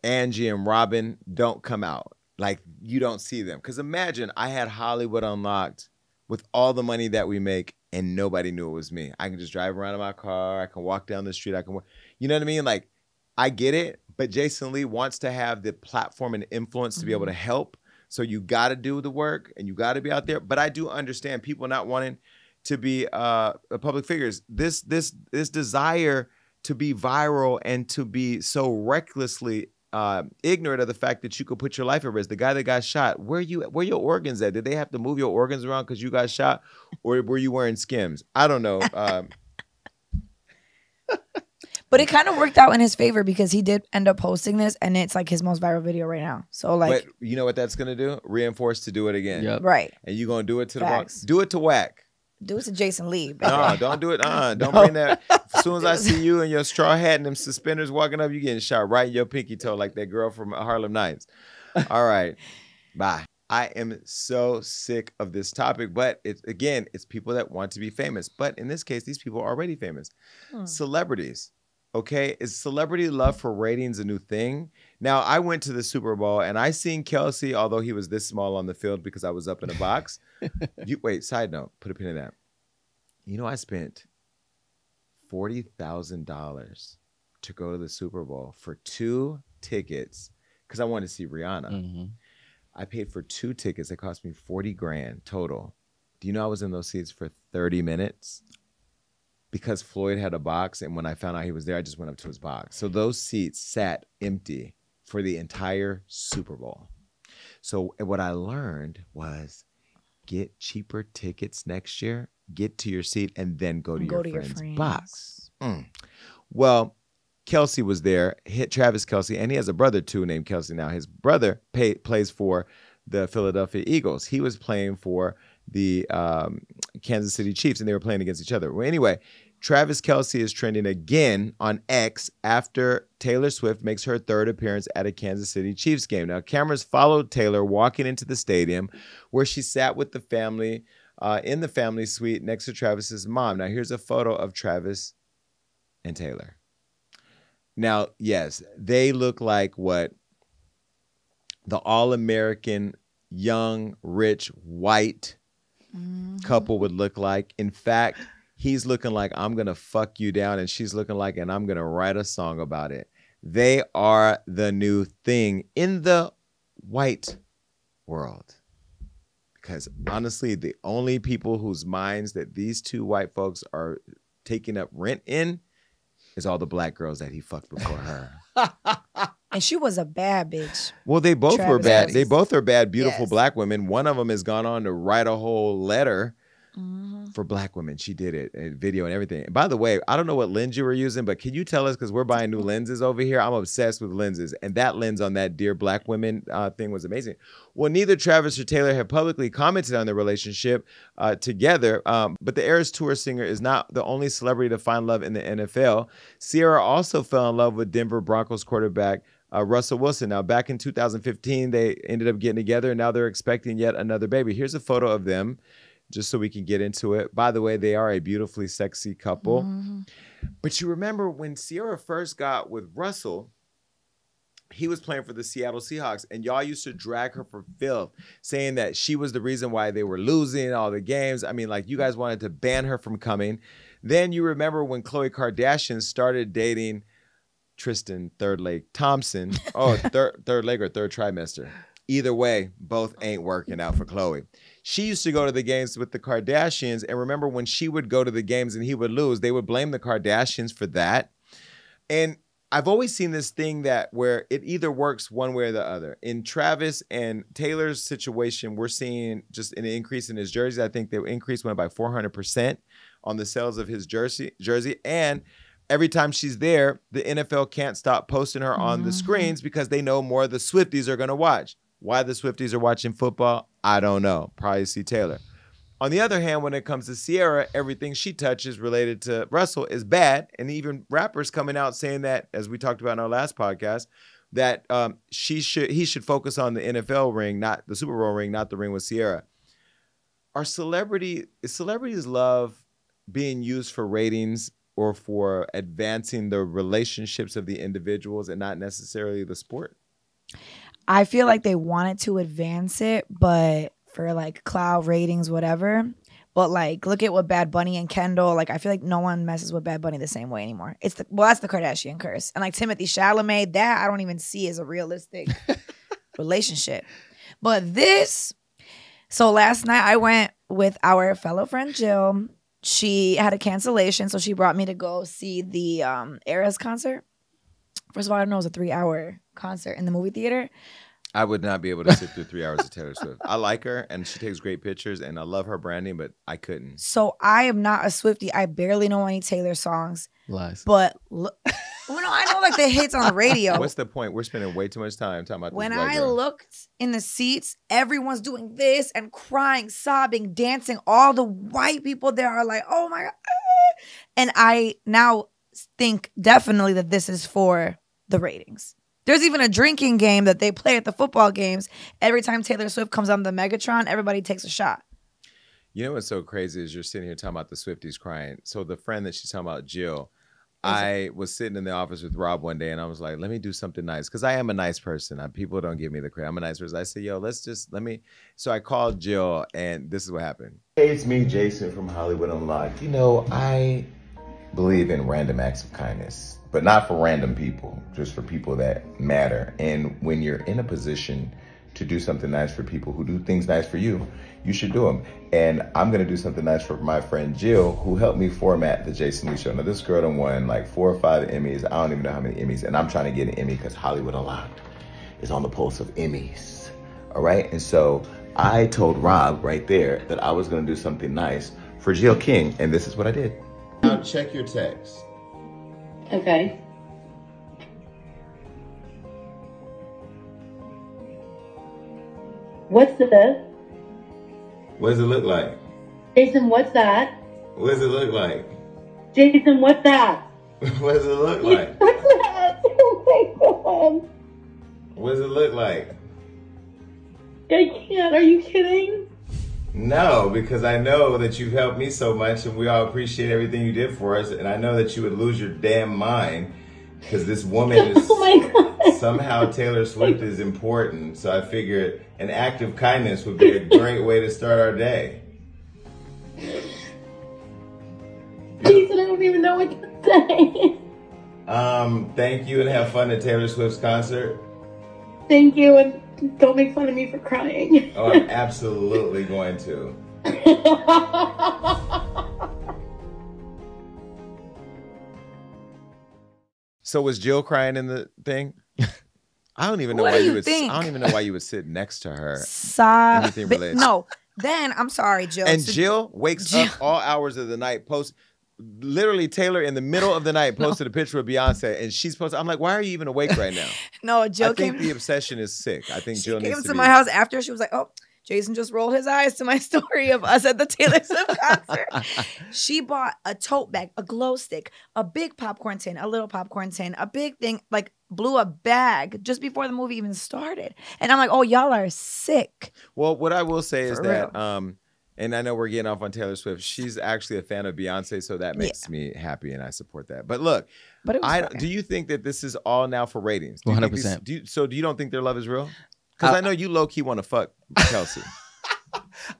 Angie and Robin don't come out. Like, you don't see them. Because imagine I had Hollywood Unlocked with all the money that we make and nobody knew it was me. I can just drive around in my car. I can walk down the street. You know what I mean? Like, I get it. But Jason Lee wants to have the platform and influence to be able to help. So you got to do the work and you got to be out there. But I do understand people not wanting to be public figures. This desire to be viral and to be so recklessly ignorant of the fact that you could put your life at risk. The guy that got shot, where your organs at? Did they have to move your organs around because you got shot, or were you wearing Skims? I don't know.
But it kind of worked out in his favor because he did end up posting this, and it's like his most viral video right now. So like,
but you know what that's gonna do? Reinforce to do it again.
Yep. Right.
And you're gonna do it to the wrong. Do it to whack.
Do it to Jason Lee.
No, don't do it. Don't bring that. As soon as I see you in your straw hat and them suspenders walking up, you getting shot right in your pinky toe like that girl from Harlem Nights. All right. Bye. I am so sick of this topic, but it's people that want to be famous. But in this case, these people are already famous. Celebrities. Okay, is celebrity love for ratings a new thing? Now, I went to the Super Bowl and I seen Kelsey, although he was this small on the field because I was up in a box. Wait, side note, put a pin in that. You know, I spent $40,000 to go to the Super Bowl for 2 tickets because I wanted to see Rihanna. I paid for 2 tickets. It cost me $40,000 total. Do you know I was in those seats for 30 minutes? Because Floyd had a box, and when I found out he was there, I just went up to his box. So those seats sat empty for the entire Super Bowl. So what I learned was get cheaper tickets next year, get to your seat, and then go to your friend's box. Well, Kelsey was there, Travis Kelsey, and he has a brother too named Kelsey now. His brother plays for the Philadelphia Eagles. He was playing for the Kansas City Chiefs, and they were playing against each other. Well, anyway, Travis Kelsey is trending again on X after Taylor Swift makes her 3rd appearance at a Kansas City Chiefs game. Now, cameras followed Taylor walking into the stadium where she sat with the family in the family suite next to Travis's mom. Now, here's a photo of Travis and Taylor. Now, yes, they look like what the all-American, young, rich, white couple would look like. In fact, he's looking like I'm going to fuck you down, and she's looking like, and I'm going to write a song about it. They are the new thing in the white world. Because honestly, the only people whose minds that these two white folks are taking up rent in is all the black girls that he fucked before her.
And she was a bad bitch.
Well, they both were
Travis
bad.
Kelce.
They both are bad, beautiful
Yes.
black women. One of them has gone on to write a whole letter for black women. She did it, and video and everything. And by the way, I don't know what lens you were using, but can you tell us, because we're buying new lenses over here. I'm obsessed with lenses. And that lens on that Dear Black Women thing was amazing. Well, neither Travis or Taylor have publicly commented on their relationship together, but the Eras Tour singer is not the only celebrity to find love in the NFL. Ciara also fell in love with Denver Broncos quarterback Russell Wilson. Now, back in 2015, they ended up getting together, and now they're expecting yet another baby. Here's a photo of them, just so we can get into it. By the way, they are a beautifully sexy couple. But you remember when Ciara first got with Russell, he was playing for the Seattle Seahawks, and y'all used to drag her for filth, saying that she was the reason why they were losing all the games. I mean, like, you guys wanted to ban her from coming. Then you remember when Khloe Kardashian started dating Tristan Third Leg Thompson. Oh, third leg or third trimester. Either way, both ain't working out for Khloe. She used to go to the games with the Kardashians, and remember when she would go to the games and he would lose, they would blame the Kardashians for that. And I've always seen this thing that where it either works one way or the other. In Travis and Taylor's situation, we're seeing just an increase in his jerseys. I think the increase went by 400% on the sales of his jersey. And every time she's there, the NFL can't stop posting her on the screens because they know more of the Swifties are going to watch. Why the Swifties are watching football, I don't know. Probably see Taylor. On the other hand, when it comes to Ciara, everything she touches related to Russell is bad. And even rappers coming out saying that, as we talked about in our last podcast, that he should focus on the NFL ring, not the Super Bowl ring, not the ring with Ciara. Is celebrities' love being used for ratings or for advancing the relationships of the individuals and not necessarily the sport?
I feel like they wanted to advance it, but for like cloud ratings, whatever. But like, look at what Bad Bunny and Kendall, like, I feel like no one messes with Bad Bunny the same way anymore. That's the Kardashian curse. And like Timothy Chalamet, that I don't even see as a realistic relationship. But so last night I went with our fellow friend Jill. She had a cancellation, so she brought me to go see the Eras concert. First of all, I don't know, it was a 3-hour concert in the movie theater.
I would not be able to sit through 3 hours of Taylor Swift. I like her, and she takes great pictures, and I love her branding, but I couldn't.
So I am not a Swiftie. I barely know any Taylor songs.
Lies.
But I know like the hits on the radio.
What's the point? We're spending way too much time talking about this
When
white
I
girl.
looked in the seats, everyone's doing this and crying, sobbing, dancing. All the white people there are like, oh my God. And I now think definitely that this is for the ratings. There's even a drinking game that they play at the football games. Every time Taylor Swift comes on the Megatron, everybody takes a shot.
You know what's so crazy is you're sitting here talking about the Swifties crying. So the friend that she's talking about, Jill, I was sitting in the office with Rob one day, and I was like, let me do something nice. Because I am a nice person. People don't give me the credit. I'm a nice person. I said, yo, So I called Jill, and this is what happened. Hey, it's me, Jason from Hollywood Unlocked. You know, I believe in random acts of kindness, but not for random people, just for people that matter. And when you're in a position to do something nice for people who do things nice for you, you should do them. And I'm going to do something nice for my friend Jill, who helped me format the Jason Lee Show. Now, this girl done won like 4 or 5 Emmys. I don't even know how many Emmys. And I'm trying to get an Emmy because Hollywood Unlocked is on the pulse of Emmys. All right? And so I told Rob right there that I was going to do something nice for Jill King. And this is what I did. Now check your text.
Okay. What's this?
What does it look like?
Jason, what's that?
What does it look like?
Jason, what's that?
What does it look like?
What's that? Oh my God.
What does it look like?
I can't. Are you kidding?
No, because I know that you've helped me so much and we all appreciate everything you did for us. And I know that you would lose your damn mind because this woman is
Oh my God.
somehow Taylor Swift is important. So I figured an act of kindness would be a great way to start our day.
Jason, I don't even know what to say.
Thank you and have fun at Taylor Swift's concert.
Thank you, and don't make fun of me for crying.
Oh, I'm absolutely going to. So was Jill crying in the thing? I don't even know
What
why
do
you
you
would.
think?
I don't even know why you would sit next to her. Anything
But
related.
no. Then I'm sorry, Jill.
And
So-
Jill wakes up all hours of the night. Literally, Taylor in the middle of the night posted a picture of Beyonce, and she's posted. I'm like, why are you even awake right now?
No, Jill
I think
came.
the obsession is sick. I think
She
Jill
came
needs to
to
be.
my house after. She was like, "Oh, Jason just rolled his eyes to my story of us at the Taylor Swift concert." She bought a tote bag, a glow stick, a big popcorn tin, a little popcorn tin, a big thing, like blew a bag just before the movie even started. And I'm like, "Oh, y'all are sick."
Well, what I will say is
For
that,
real.
and I know we're getting off on Taylor Swift. She's actually a fan of Beyonce, so that makes me happy, and I support that. But look,
But it was fine.
do you think that this is all now for ratings?
100%.
Do you don't think their love is real? Because I know you low key want to fuck Kelsey.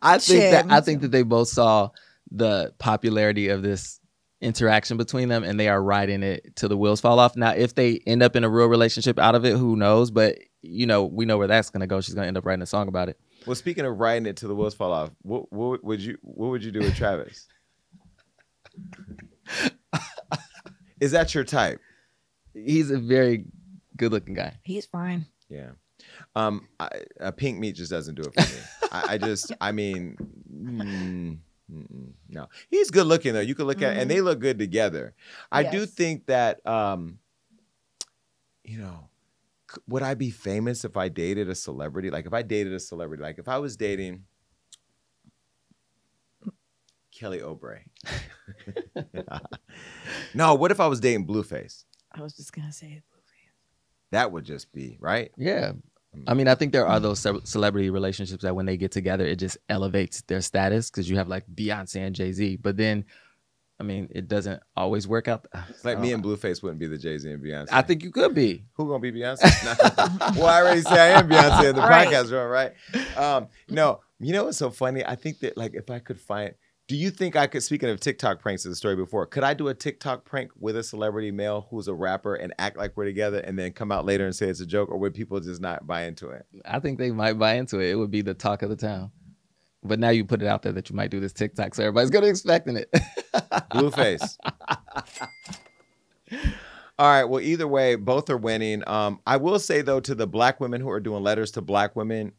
I think
Shit, me
I think that they both saw the popularity of this interaction between them, and they are riding it till the wheels fall off. Now, if they end up in a real relationship out of it, who knows? But we know where that's gonna go. She's gonna end up writing a song about it.
Well, speaking of riding it till the wheels fall off, what would you do with Travis? Is that your type?
He's a very good-looking guy.
He's fine.
Yeah. A pink meat just doesn't do it for me. No. He's good looking though. You can look at, and they look good together. I do
Yes.
think that, would I be famous if I dated a celebrity? Like if I dated a celebrity, like if I was dating Kelly Oubre. No, what if I was dating Blueface?
I was just gonna say
That would just be, right?
Yeah. I mean, I think there are those celebrity relationships that when they get together, it just elevates their status because you have like Beyonce and Jay-Z. But then, I mean, it doesn't always work out.
It's like me and Blueface wouldn't be the Jay-Z and Beyonce.
I think you could be.
Who gonna be Beyonce? Well, I already say I am Beyonce in the podcast room, right? No, you know what's so funny? I think that like if I could find, do you think I could, speaking of TikTok pranks as a story before, could I do a TikTok prank with a celebrity male who's a rapper and act like we're together and then come out later and say it's a joke, or would people just not buy into it?
I think they might buy into it. It would be the talk of the town. But now you put it out there that you might do this TikTok, so everybody's gonna expecting it.
Blueface. All right. Well, either way, both are winning. I will say though, to the black women who are doing letters to black women,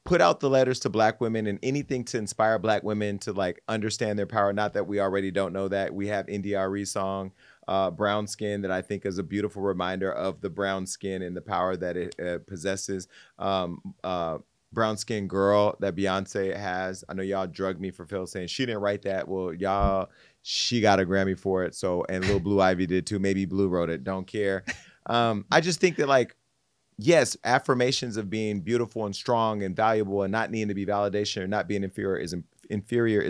put out the letters to black women and anything to inspire black women to like understand their power. Not that we already don't know that. We have NDRE song, Brown Skin, that I think is a beautiful reminder of the brown skin and the power that it possesses. Brown Skin Girl that Beyonce has. I know y'all drugged me for Phil saying she didn't write that. Well, she got a Grammy for it. So, and Lil Blue Ivy did too. Maybe Blue wrote it. Don't care. I just think that like, yes, affirmations of being beautiful and strong and valuable and not needing to be validation or not being inferior is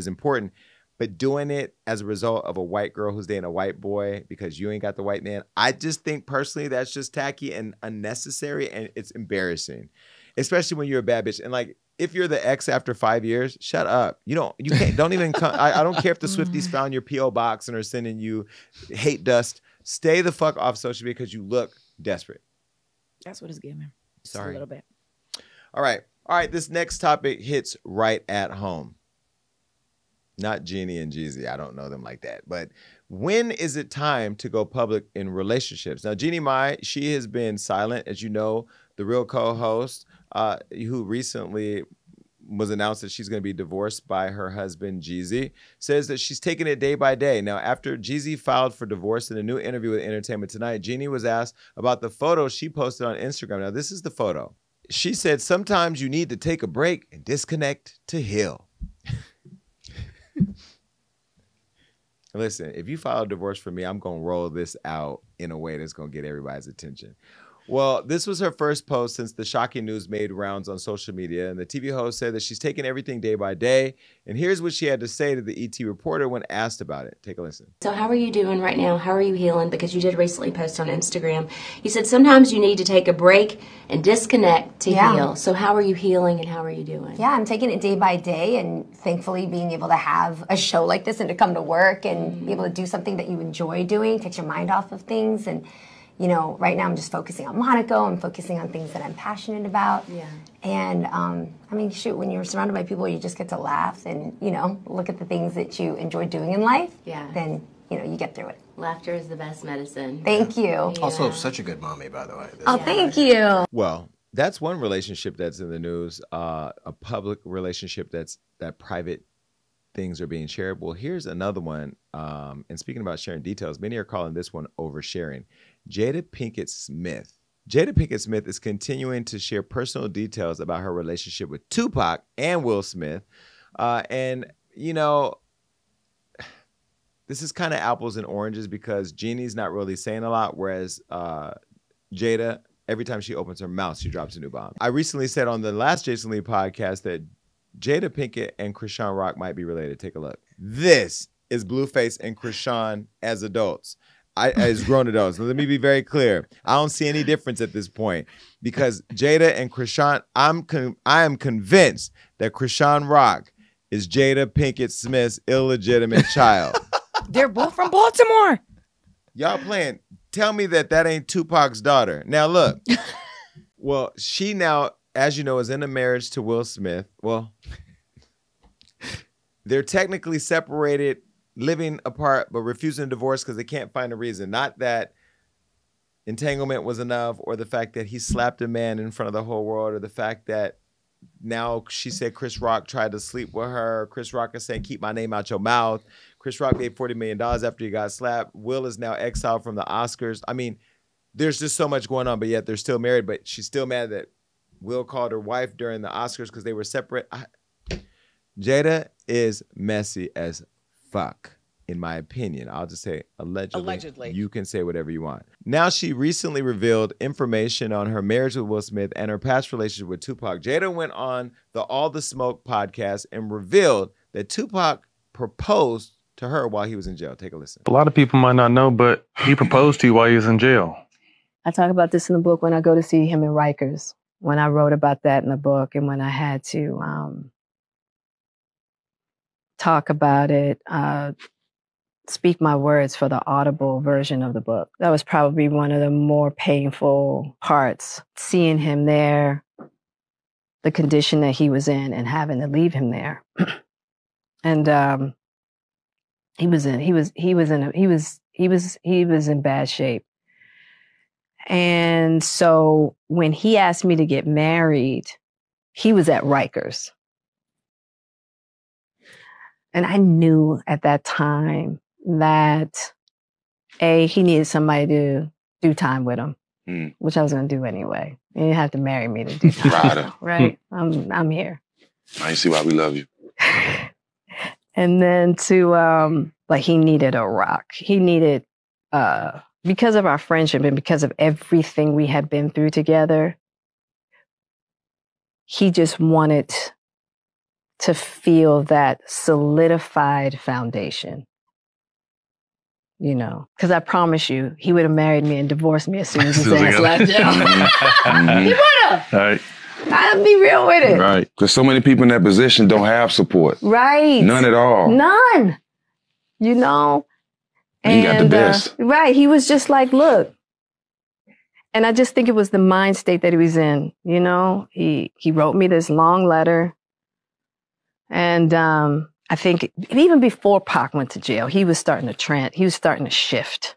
important. But doing it as a result of a white girl who's dating a white boy because you ain't got the white man, I just think personally that's just tacky and unnecessary, and it's embarrassing, especially when you're a bad bitch. And like, if you're the ex after 5 years, shut up. Don't even come. I don't care if the Swifties found your P.O. box and are sending you hate dust. Stay the fuck off social media because you look desperate.
that's what it's giving. Just
Sorry.
a little bit.
All right. This next topic hits right at home. Not Jeannie and Jeezy. I don't know them like that. But when is it time to go public in relationships? Now, Jeannie Mai, she has been silent, as you know, the real co-host, who recently was announced that she's going to be divorced by her husband, Jeezy, says that she's taking it day by day. Now, after Jeezy filed for divorce in a new interview with Entertainment Tonight, Jeannie was asked about the photo she posted on Instagram. Now, this is the photo. She said, sometimes you need to take a break and disconnect to heal. Listen, if you file a divorce for me, I'm going to roll this out in a way that's going to get everybody's attention. Well, this was her first post since the shocking news made rounds on social media, and the TV host said that she's taking everything day by day. And here's what she had to say to the ET reporter when asked about it. Take a listen.
So how are you doing right now? How are you healing? Because you did recently post on Instagram. You said sometimes you need to take a break and disconnect to heal. So how are you healing and how are you doing?
Yeah, I'm taking it day by day, and thankfully being able to have a show like this and to come to work and be able to do something that you enjoy doing, takes your mind off of things. And you know, right now I'm just focusing on Monaco. I'm focusing on things that I'm passionate about. Yeah. And, I mean, shoot, when you're surrounded by people, you just get to laugh and, you know, look at the things that you enjoy doing in life. Yeah. Then, you know, you get through it.
Laughter is the best medicine.
Thank you.
Yeah.
Also, such a good mommy, by the way.
Thank you.
Well, that's one relationship that's in the news, a public relationship that private things are being shared. Well, here's another one. And speaking about sharing details, many are calling this one oversharing. Jada Pinkett Smith. Jada Pinkett Smith is continuing to share personal details about her relationship with Tupac and Will Smith. And, you know, this is kind of apples and oranges because Jeannie's not really saying a lot, whereas Jada, every time she opens her mouth, she drops a new bomb. I recently said on the last Jason Lee podcast that Jada Pinkett and Krishan Rock might be related. Take a look. This is Blueface and Krishan as adults. As grown adults. Let me be very clear. I don't see any difference at this point because Jada and Krishan, I am convinced that Krishan Rock is Jada Pinkett Smith's illegitimate child.
They're both from Baltimore.
Y'all playing. Tell me that ain't Tupac's daughter. Now look. Well, she now, as you know, is in a marriage to Will Smith. Well, they're technically separated, living apart, but refusing divorce because they can't find a reason. Not that entanglement was enough, or the fact that he slapped a man in front of the whole world, or the fact that now she said Chris Rock tried to sleep with her. Chris Rock is saying, keep my name out your mouth. Chris Rock made $40 million after he got slapped. Will is now exiled from the Oscars. I mean, there's just so much going on, but yet they're still married, but she's still mad that Will called her wife during the Oscars because they were separate. Jada is messy as fuck, in my opinion. I'll just say allegedly. You can say whatever you want. Now, she recently revealed information on her marriage with Will Smith and her past relationship with Tupac. Jada went on the All the Smoke podcast and revealed that Tupac proposed to her while he was in jail. Take a listen.
A lot of people might not know, but he proposed to you while he was in jail.
I talk about this in the book when I go to see him in Rikers, when I wrote about that in the book, and when I had to talk about it, speak my words for the audible version of the book. That was probably one of the more painful parts, seeing him there, the condition that he was in, and having to leave him there. And he was in bad shape. And so when he asked me to get married, he was at Rikers. And I knew at that time that, he needed somebody to do time with him, which I was going to do anyway. You didn't have to marry me to do time. Right? I'm here.
I see why we love you.
And then but he needed a rock. He needed, because of our friendship and because of everything we had been through together, he just wanted to feel that solidified foundation, you know, because I promise you, he would have married me and divorced me as soon as his ass left jail. He would have.
Right.
I'll be real with it.
Right. Because so many people in that position don't have support.
Right.
None at all.
None. You know?
And he got the best.
Right. He was just like, look. And I just think it was the mind state that he was in. You know, he wrote me this long letter. And I think even before Pac went to jail, he was starting to shift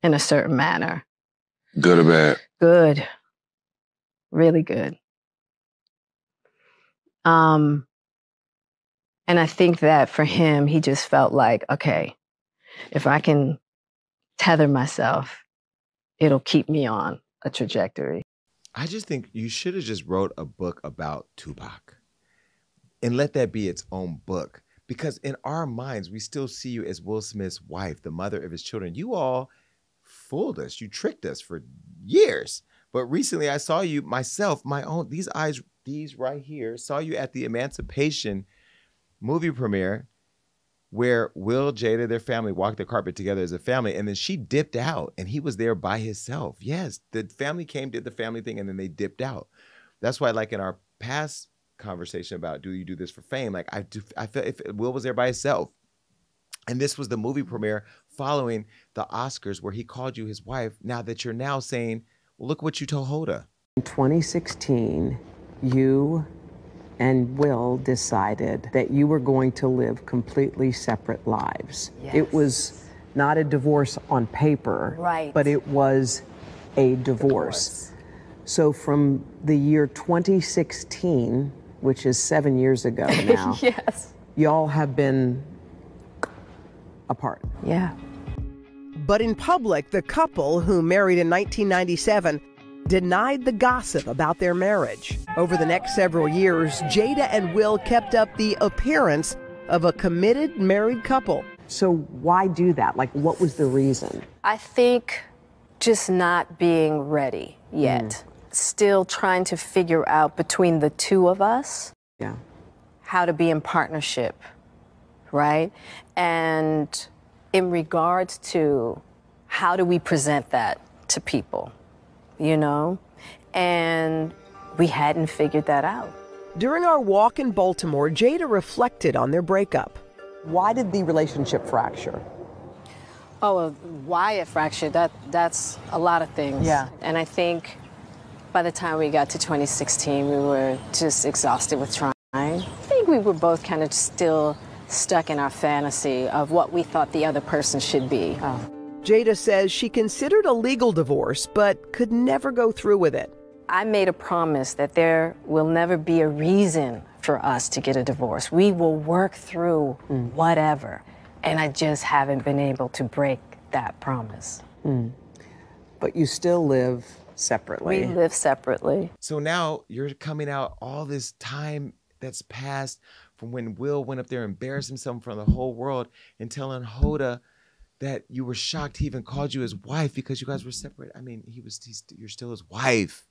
in a certain manner.
Good or bad?
Good. Really good. And I think that for him, he just felt like, okay, if I can tether myself, it'll keep me on a trajectory.
I just think you should have just wrote a book about Tupac and let that be its own book. Because in our minds, we still see you as Will Smith's wife, the mother of his children. You all fooled us. You tricked us for years. But recently I saw you myself, my own, these right here, saw you at the Emancipation movie premiere where Will, Jada, their family walked the carpet together as a family, and then she dipped out and he was there by himself. Yes, the family came, did the family thing, and then they dipped out. That's why, like in our past conversation about do you do this for fame, like I felt if Will was there by himself. And this was the movie premiere following the Oscars where he called you his wife, now that you're now saying, well, look what you told Hoda.
In 2016, you and Will decided that you were going to live completely separate lives.
Yes.
It was not a divorce on paper,
Right.
but it was a divorce. So from the year 2016, which is 7 years ago now,
Yes.
y'all have been apart.
Yeah.
But in public, the couple, who married in 1997, denied the gossip about their marriage. Over the next several years, Jada and Will kept up the appearance of a committed married couple.
So why do that? Like, what was the reason?
I think just not being ready yet. Still trying to figure out between the two of us how to be in partnership, right? And in regards to how do we present that to people, you know? And we hadn't figured that out.
During our walk in Baltimore, Jada reflected on their breakup.
Why did the relationship fracture?
Oh, why it fractured, that's a lot of things.
Yeah.
And I think by the time we got to 2016, we were just exhausted with trying. I think we were both kind of still stuck in our fantasy of what we thought the other person should be.
Jada says she considered a legal divorce, but could never go through with it.
I made a promise that there will never be a reason for us to get a divorce. We will work through whatever. And I just haven't been able to break that promise.
But you still live separately.
We live separately.
So now you're coming out all this time that's passed from when Will went up there and embarrassed himself in front of the whole world and telling Hoda that you were shocked he even called you his wife because you guys were separated. I mean, you're still his wife.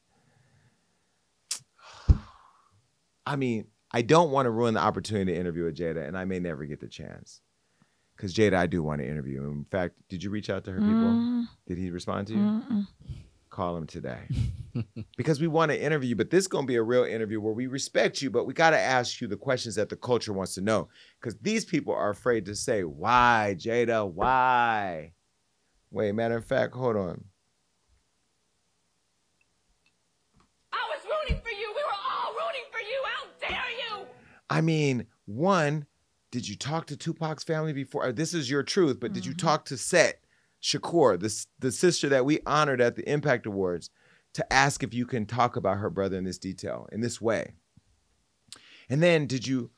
I mean, I don't want to ruin the opportunity to interview with Jada, and I may never get the chance. Because Jada, I do want to interview. In fact, did you reach out to her people? Did he respond to you? Call him today. Because we want to interview you, but this is going to be a real interview where we respect you, but we got to ask you the questions that the culture wants to know. Because these people are afraid to say, why, Jada, why? Wait, matter of fact, hold on.
I was rooting for you. We were all rooting for you. How dare you?
I mean, one, did you talk to Tupac's family before? This is your truth, but did you talk to Set Shakur, the sister that we honored at the Impact Awards, to ask if you can talk about her brother in this detail, in this way? And then did you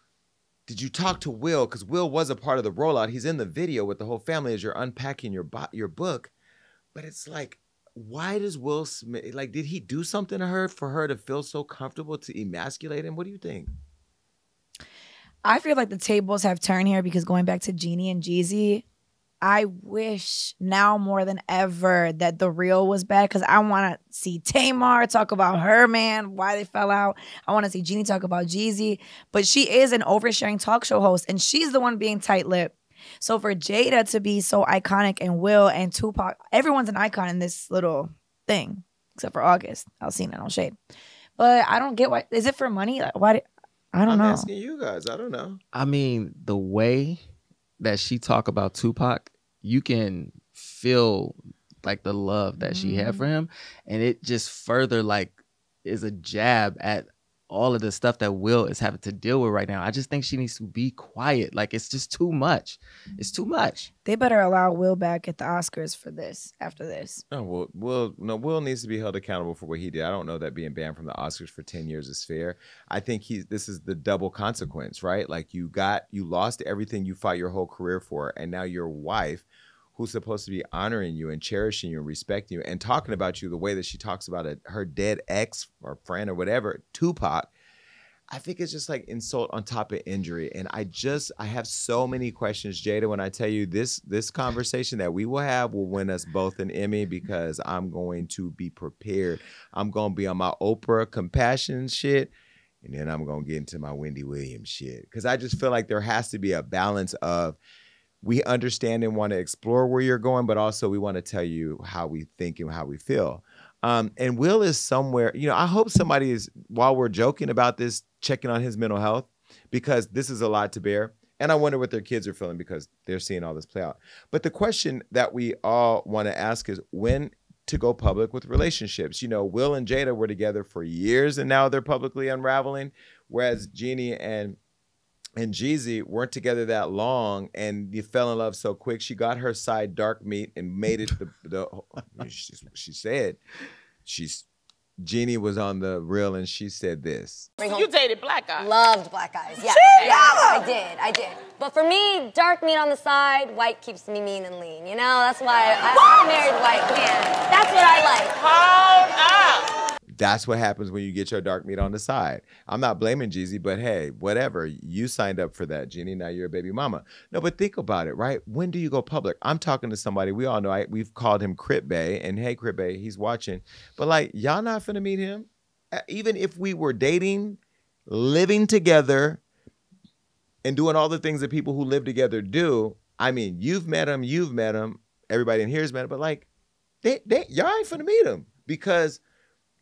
talk to Will? Because Will was a part of the rollout. He's in the video with the whole family as you're unpacking your book. But it's like, why does Will Smith, like, did he do something to her for her to feel so comfortable to emasculate him? What do you think?
I feel like the tables have turned here because going back to Jeannie and Jeezy, I wish now more than ever that the real was bad because I want to see Tamar talk about her man, why they fell out. I want to see Jeannie talk about Jeezy. But she is an oversharing talk show host, and she's the one being tight-lipped. So for Jada to be so iconic, and Will and Tupac, everyone's an icon in this little thing, except for August. Alcina, no shade. But I don't get why. Is it for money? Like, why? I don't know.
I'm asking you guys. I don't know.
I mean, the way that she talk about Tupac, you can feel like the love that she had for him, and it just further like is a jab at all of the stuff that Will is having to deal with right now. I just think she needs to be quiet. Like, it's just too much. It's too much.
They better allow Will back at the Oscars for this, after this.
Oh, Will needs to be held accountable for what he did. I don't know that being banned from the Oscars for 10 years is fair. I think this is the double consequence, right? Like, you lost everything you fought your whole career for, and now your wife, who's supposed to be honoring you and cherishing you and respecting you and talking about you the way that she talks about her dead ex or friend or whatever, Tupac. I think it's just like insult on top of injury. And I have so many questions, Jada, when I tell you this conversation that we will have will win us both an Emmy because I'm going to be prepared. I'm going to be on my Oprah compassion shit. And then I'm going to get into my Wendy Williams shit. Because I just feel like there has to be a balance of we understand and want to explore where you're going, but also we want to tell you how we think and how we feel. And Will is somewhere, I hope somebody is, while we're joking about this, checking on his mental health, because this is a lot to bear. And I wonder what their kids are feeling because they're seeing all this play out. But the question that we all want to ask is when to go public with relationships. Will and Jada were together for years and now they're publicly unraveling, whereas Jeannie and Jeezy weren't together that long and you fell in love so quick. She got her side dark meat and made it she said Jeannie was on the reel and she said this.
You dated black guys.
Loved black guys. Yeah. Yeah, I did. But for me, dark meat on the side, white keeps me mean and lean. That's why I married white man. That's what I like.
Hold up.
That's what happens when you get your dark meat on the side. I'm not blaming Jeezy, but hey, whatever. You signed up for that, Jeannie. Now you're a baby mama. No, but think about it, right? When do you go public? I'm talking to somebody. We all know we've called him Crip Bay. And hey, Crip Bay, he's watching. But like, y'all not finna meet him? Even if we were dating, living together, and doing all the things that people who live together do. I mean, you've met him. Everybody in here's met him. But like, y'all ain't finna meet him because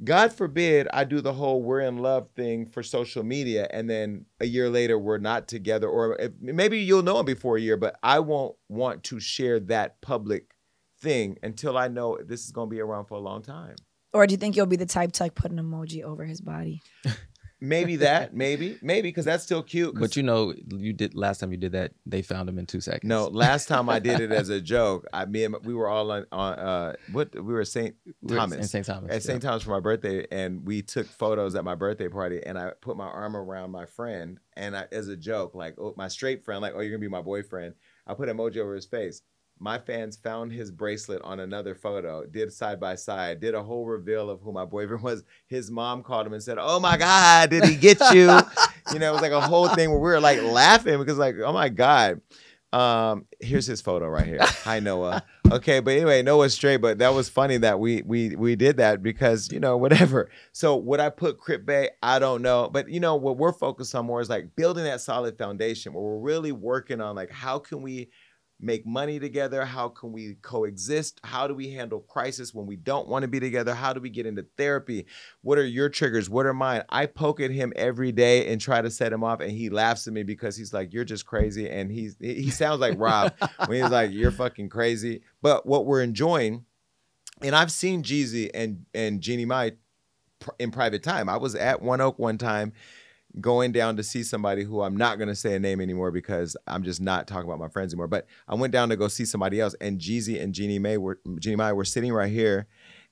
God forbid I do the whole we're in love thing for social media and then a year later we're not together, or maybe you'll know him before a year, but I won't want to share that public thing until I know this is going to be around for a long time.
Or do you think you'll be the type to like put an emoji over his body?
Maybe that, maybe, because that's still cute.
But you did last time you did that, they found him in 2 seconds.
No, last time I did it as a joke. We were all on we were at St. Thomas.
In St. Thomas.
At St. Thomas for my birthday, and we took photos at my birthday party, and I put my arm around my friend, and as a joke, like my straight friend, like, oh, you're gonna be my boyfriend. I put an emoji over his face. My fans found his bracelet on another photo, did side by side, did a whole reveal of who my boyfriend was. His mom called him and said, oh my God, did he get you? It was like a whole thing where we were like laughing because like, oh my God. Here's his photo right here. Hi, Noah. Okay, but anyway, Noah's straight, but that was funny that we did that because, whatever. So would I put Crip Bay? I don't know. But, what we're focused on more is like building that solid foundation where we're really working on like, how can we make money together? How can we coexist? How do we handle crisis when we don't want to be together? How do we get into therapy? What are your triggers? What are mine? I poke at him every day and try to set him off, and he laughs at me because he's like, you're just crazy. And he sounds like Rob when he's like, you're fucking crazy. But what we're enjoying, and I've seen Jeezy and Jeannie Mai in private time. I was at One Oak one time going down to see somebody who I'm not going to say a name anymore because I'm just not talking about my friends anymore. But I went down to go see somebody else, and Jeezy and Jeannie Mai were sitting right here.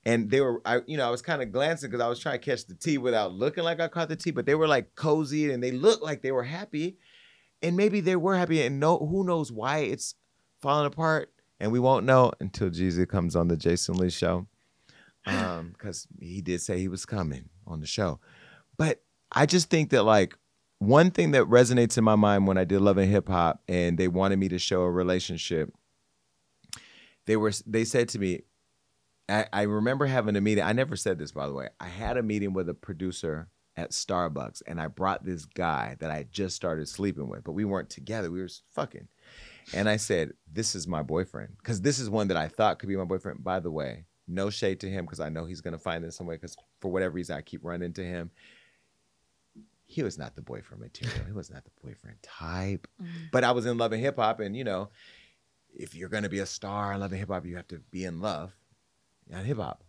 And they were, I was kind of glancing because I was trying to catch the tea without looking like I caught the tea, but they were like cozy and they looked like they were happy. And maybe they were happy, and who knows why it's falling apart. And we won't know until Jeezy comes on the Jason Lee show. Because he did say he was coming on the show. But I just think that like one thing that resonates in my mind when I did Love and Hip Hop and they wanted me to show a relationship, they said to me, I remember having a meeting. I never said this, by the way. I had a meeting with a producer at Starbucks and I brought this guy that I had just started sleeping with, but we weren't together. We were fucking. And I said, this is my boyfriend. Because this is one that I thought could be my boyfriend. By the way, no shade to him because I know he's going to find it some way because for whatever reason, I keep running into him. He was not the boyfriend material. He was not the boyfriend type. But I was in Love and Hip Hop, and if you're gonna be a star in Love and Hip Hop, you have to be in love and hip hop.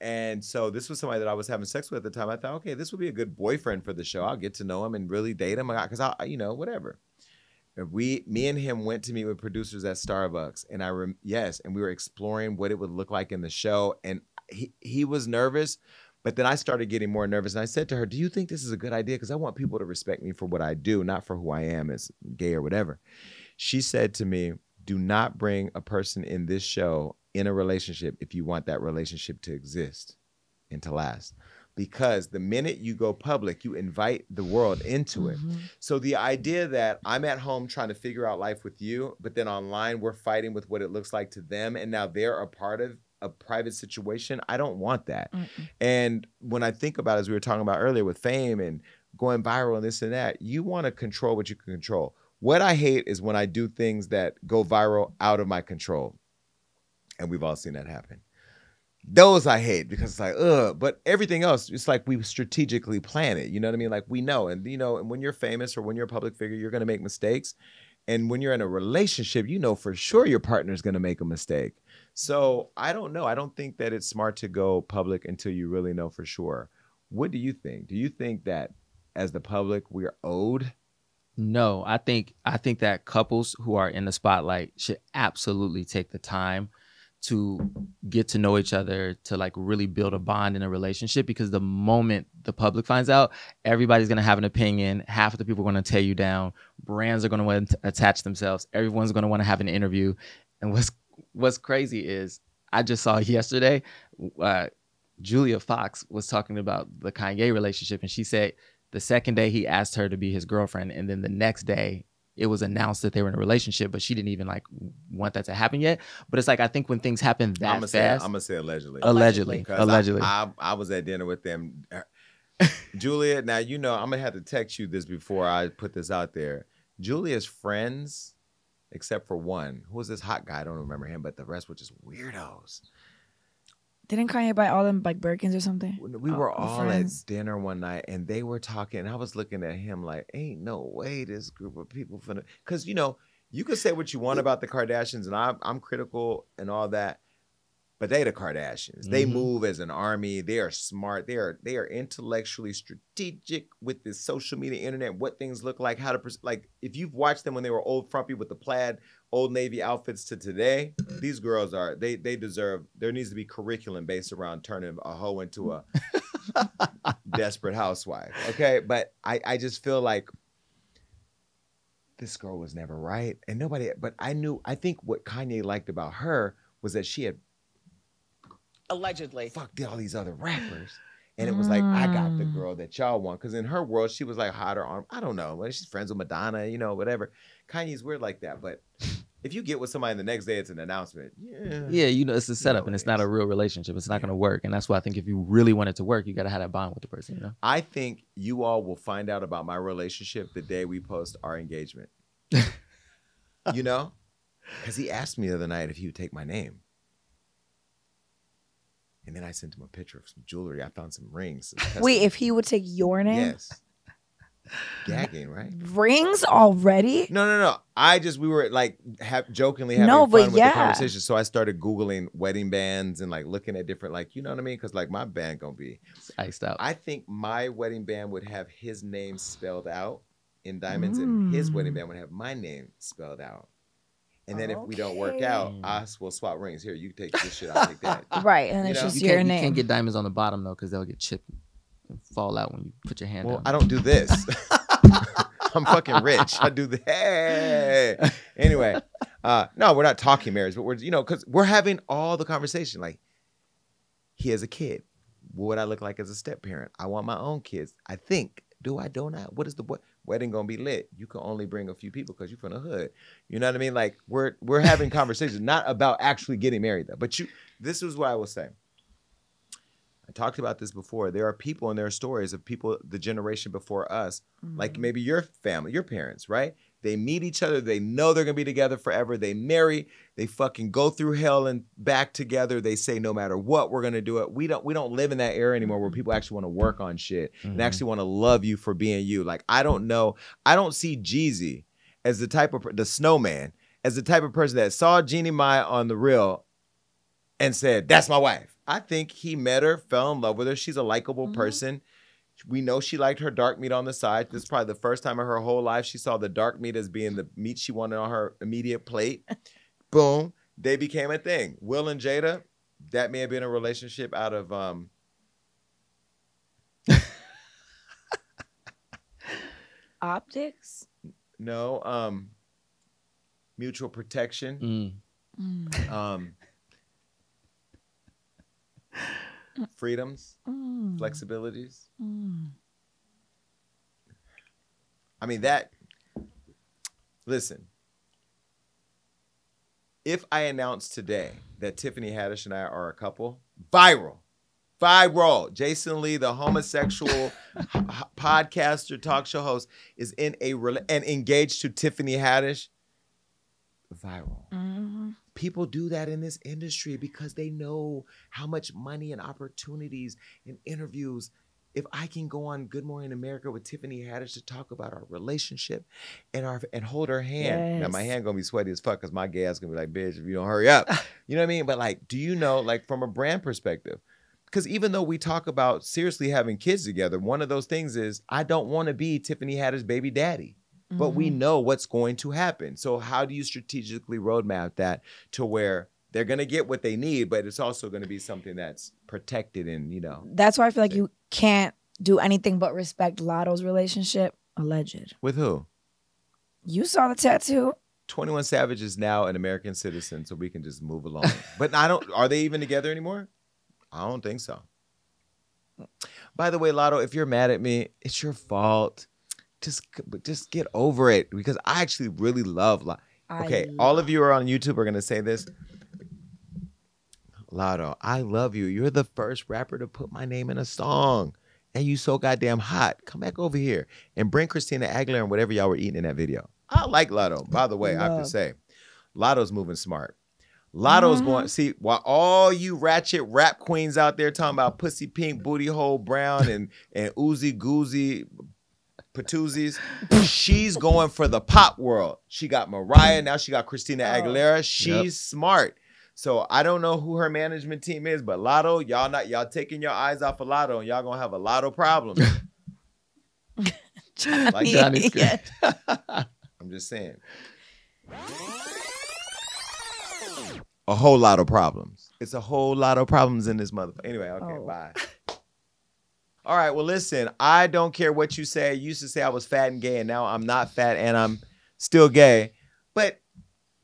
And so this was somebody that I was having sex with at the time. I thought, okay, this would be a good boyfriend for the show. I'll get to know him and really date him because whatever. Me and him went to meet with producers at Starbucks, and and we were exploring what it would look like in the show, and he was nervous. But then I started getting more nervous, and I said to her, do you think this is a good idea? Because I want people to respect me for what I do, not for who I am as gay or whatever. She said to me, do not bring a person in this show in a relationship if you want that relationship to exist and to last. because the minute you go public, you invite the world into it. So the idea that I'm at home trying to figure out life with you, but then online we're fighting with what it looks like to them, and now they're a part of a private situation, I don't want that. And when I think about, as we were talking about earlier with fame and going viral and this and that, you want to control what you can control. What I hate is when I do things that go viral out of my control. And we've all seen that happen. Those I hate because it's like, ugh. But everything else, it's like we strategically plan it. You know what I mean? Like we know. And, you know, and when you're famous or when you're a public figure, you're going to make mistakes. And when you're in a relationship, you know for sure your partner's going to make a mistake. So I don't know. I don't think that it's smart to go public until you really know for sure. What do you think? Do you think that as the public, we are owed?
No, I think that couples who are in the spotlight should absolutely take the time to get to know each other, to like really build a bond in a relationship, because the moment the public finds out, everybody's going to have an opinion. Half of the people are going to tear you down. Brands are going to want to attach themselves. Everyone's going to want to have an interview. And what's crazy is I just saw yesterday, Julia Fox was talking about the Kanye relationship, and she said the second day he asked her to be his girlfriend, and then the next day it was announced that they were in a relationship, but she didn't even like want that to happen yet. But it's like, I think when things happen that fast.
I'm gonna say allegedly.
Allegedly.
I was at dinner with them. Julia, now you know I'm gonna have to text you this before I put this out there. Julia's friends, except for one, who was this hot guy? I don't remember him, but the rest were just weirdos.
Didn't Kanye buy all them like Birkins or something?
We were all at dinner one night and they were talking, and I was looking at him like, ain't no way this group of people finna, because you know, you could say what you want about the Kardashians, and I'm critical and all that, but they the Kardashians. They move as an army. They are smart. They are intellectually strategic with this social media, internet, what things look like, how to, like if you've watched them when they were old frumpy with the plaid Old Navy outfits to today, these girls are, they deserve, there needs to be curriculum based around turning a hoe into a desperate housewife. Okay. But I just feel like this girl was never right. And nobody, but I think what Kanye liked about her was that she had
allegedly
fucked all these other rappers. And it was like, I got the girl that y'all want. Because in her world, she was like hotter on, I don't know, she's friends with Madonna, you know, whatever. Kanye's weird like that. But if you get with somebody and the next day it's an announcement,
yeah, you know, it's a setup, and it's not a real relationship. It's not going to work. And that's why I think if you really want it to work, you got to have that bond with the person, you know?
I think you all will find out about my relationship the day we post our engagement. You know? Because he asked me the other night if he would take my name. And then I sent him a picture of some jewelry. I found some rings.
Wait, if he would take your name?
Yes. Gagging, right?
Rings already?
No. We were like jokingly having fun with the conversation. So I started Googling wedding bands and like looking at different, like, you know what I mean? Because like my band gonna be
iced out.
I think my wedding band would have his name spelled out in diamonds, and his wedding band would have my name spelled out. And then if we don't work out, us will swap rings. Here, you take this shit, I'll take that.
Right, and it's just your name.
You can't get diamonds on the bottom though, because they'll get chipped and fall out when you put your hand down.
I don't do this. I'm fucking rich. I do the hey. Anyway, no, we're not talking marriage, but we're, you know, because we're having all the conversation. Like, he has a kid. What would I look like as a step parent? I want my own kids. I think. Do I? Don't I? What is the wedding gonna be lit? You can only bring a few people because you're from the hood. You know what I mean? Like we're having conversations, not about actually getting married though. But this is what I will say. I talked about this before. There are people and there are stories of people, the generation before us, like maybe your family, your parents, right? They meet each other. They know they're going to be together forever. They marry. They fucking go through hell and back together. They say, no matter what, we're going to do it. We don't live in that era anymore where people actually want to work on shit and actually want to love you for being you. Like, I don't know. I don't see Jeezy as the type of, the snowman, as the type of person that saw Jeannie Mai on The Real and said, that's my wife. I think he met her, fell in love with her. She's a likable person. We know she liked her dark meat on the side. This is probably the first time in her whole life she saw the dark meat as being the meat she wanted on her immediate plate. Boom. They became a thing. Will and Jada, that may have been a relationship out of
optics?
No. Mutual protection. freedoms, flexibilities. I mean, listen, if I announce today that Tiffany Haddish and I are a couple, viral. Jason Lee, the homosexual podcaster, talk show host, is in and engaged to Tiffany Haddish. Viral. People do that in this industry because they know how much money and opportunities and interviews. If I can go on Good Morning America with Tiffany Haddish to talk about our relationship and hold her hand. Now my hand gonna be sweaty as fuck because my gay ass gonna be like, bitch, if you don't hurry up. You know what I mean? But like, do you know, like from a brand perspective, because even though we talk about seriously having kids together, one of those things is I don't want to be Tiffany Haddish's baby daddy. But we know what's going to happen. So how do you strategically roadmap that to where they're going to get what they need, but it's also going to be something that's protected and, you know.
That's why I feel like you can't do anything but respect Lotto's relationship. Alleged.
With who?
You saw the tattoo.
21 Savage is now an American citizen, so we can just move along. But are they even together anymore? I don't think so. By the way, Lotto, if you're mad at me, it's your fault. Just get over it, because I actually really love all of you are on YouTube are gonna say this. Lotto, I love you. You're the first rapper to put my name in a song, and you so goddamn hot. Come back over here and bring Christina Aguilera and whatever y'all were eating in that video. I like Lotto. By the way, I have to say, Lotto's moving smart. Lotto's going, see, while all you ratchet rap queens out there talking about pussy pink, booty hole brown, and oozy goozy patoozies, she's going for the pop world. She got Mariah, now she got Christina Aguilera. She's smart. So I don't know who her management team is, but Lotto, y'all taking your eyes off of Lotto, and y'all gonna have a Lotto problem. Like Johnny's good. I'm just saying. A whole lot of problems. It's a whole lot of problems in this motherfucker. Anyway, okay, bye. All right, well, listen, I don't care what you say. You used to say I was fat and gay, and now I'm not fat and I'm still gay. But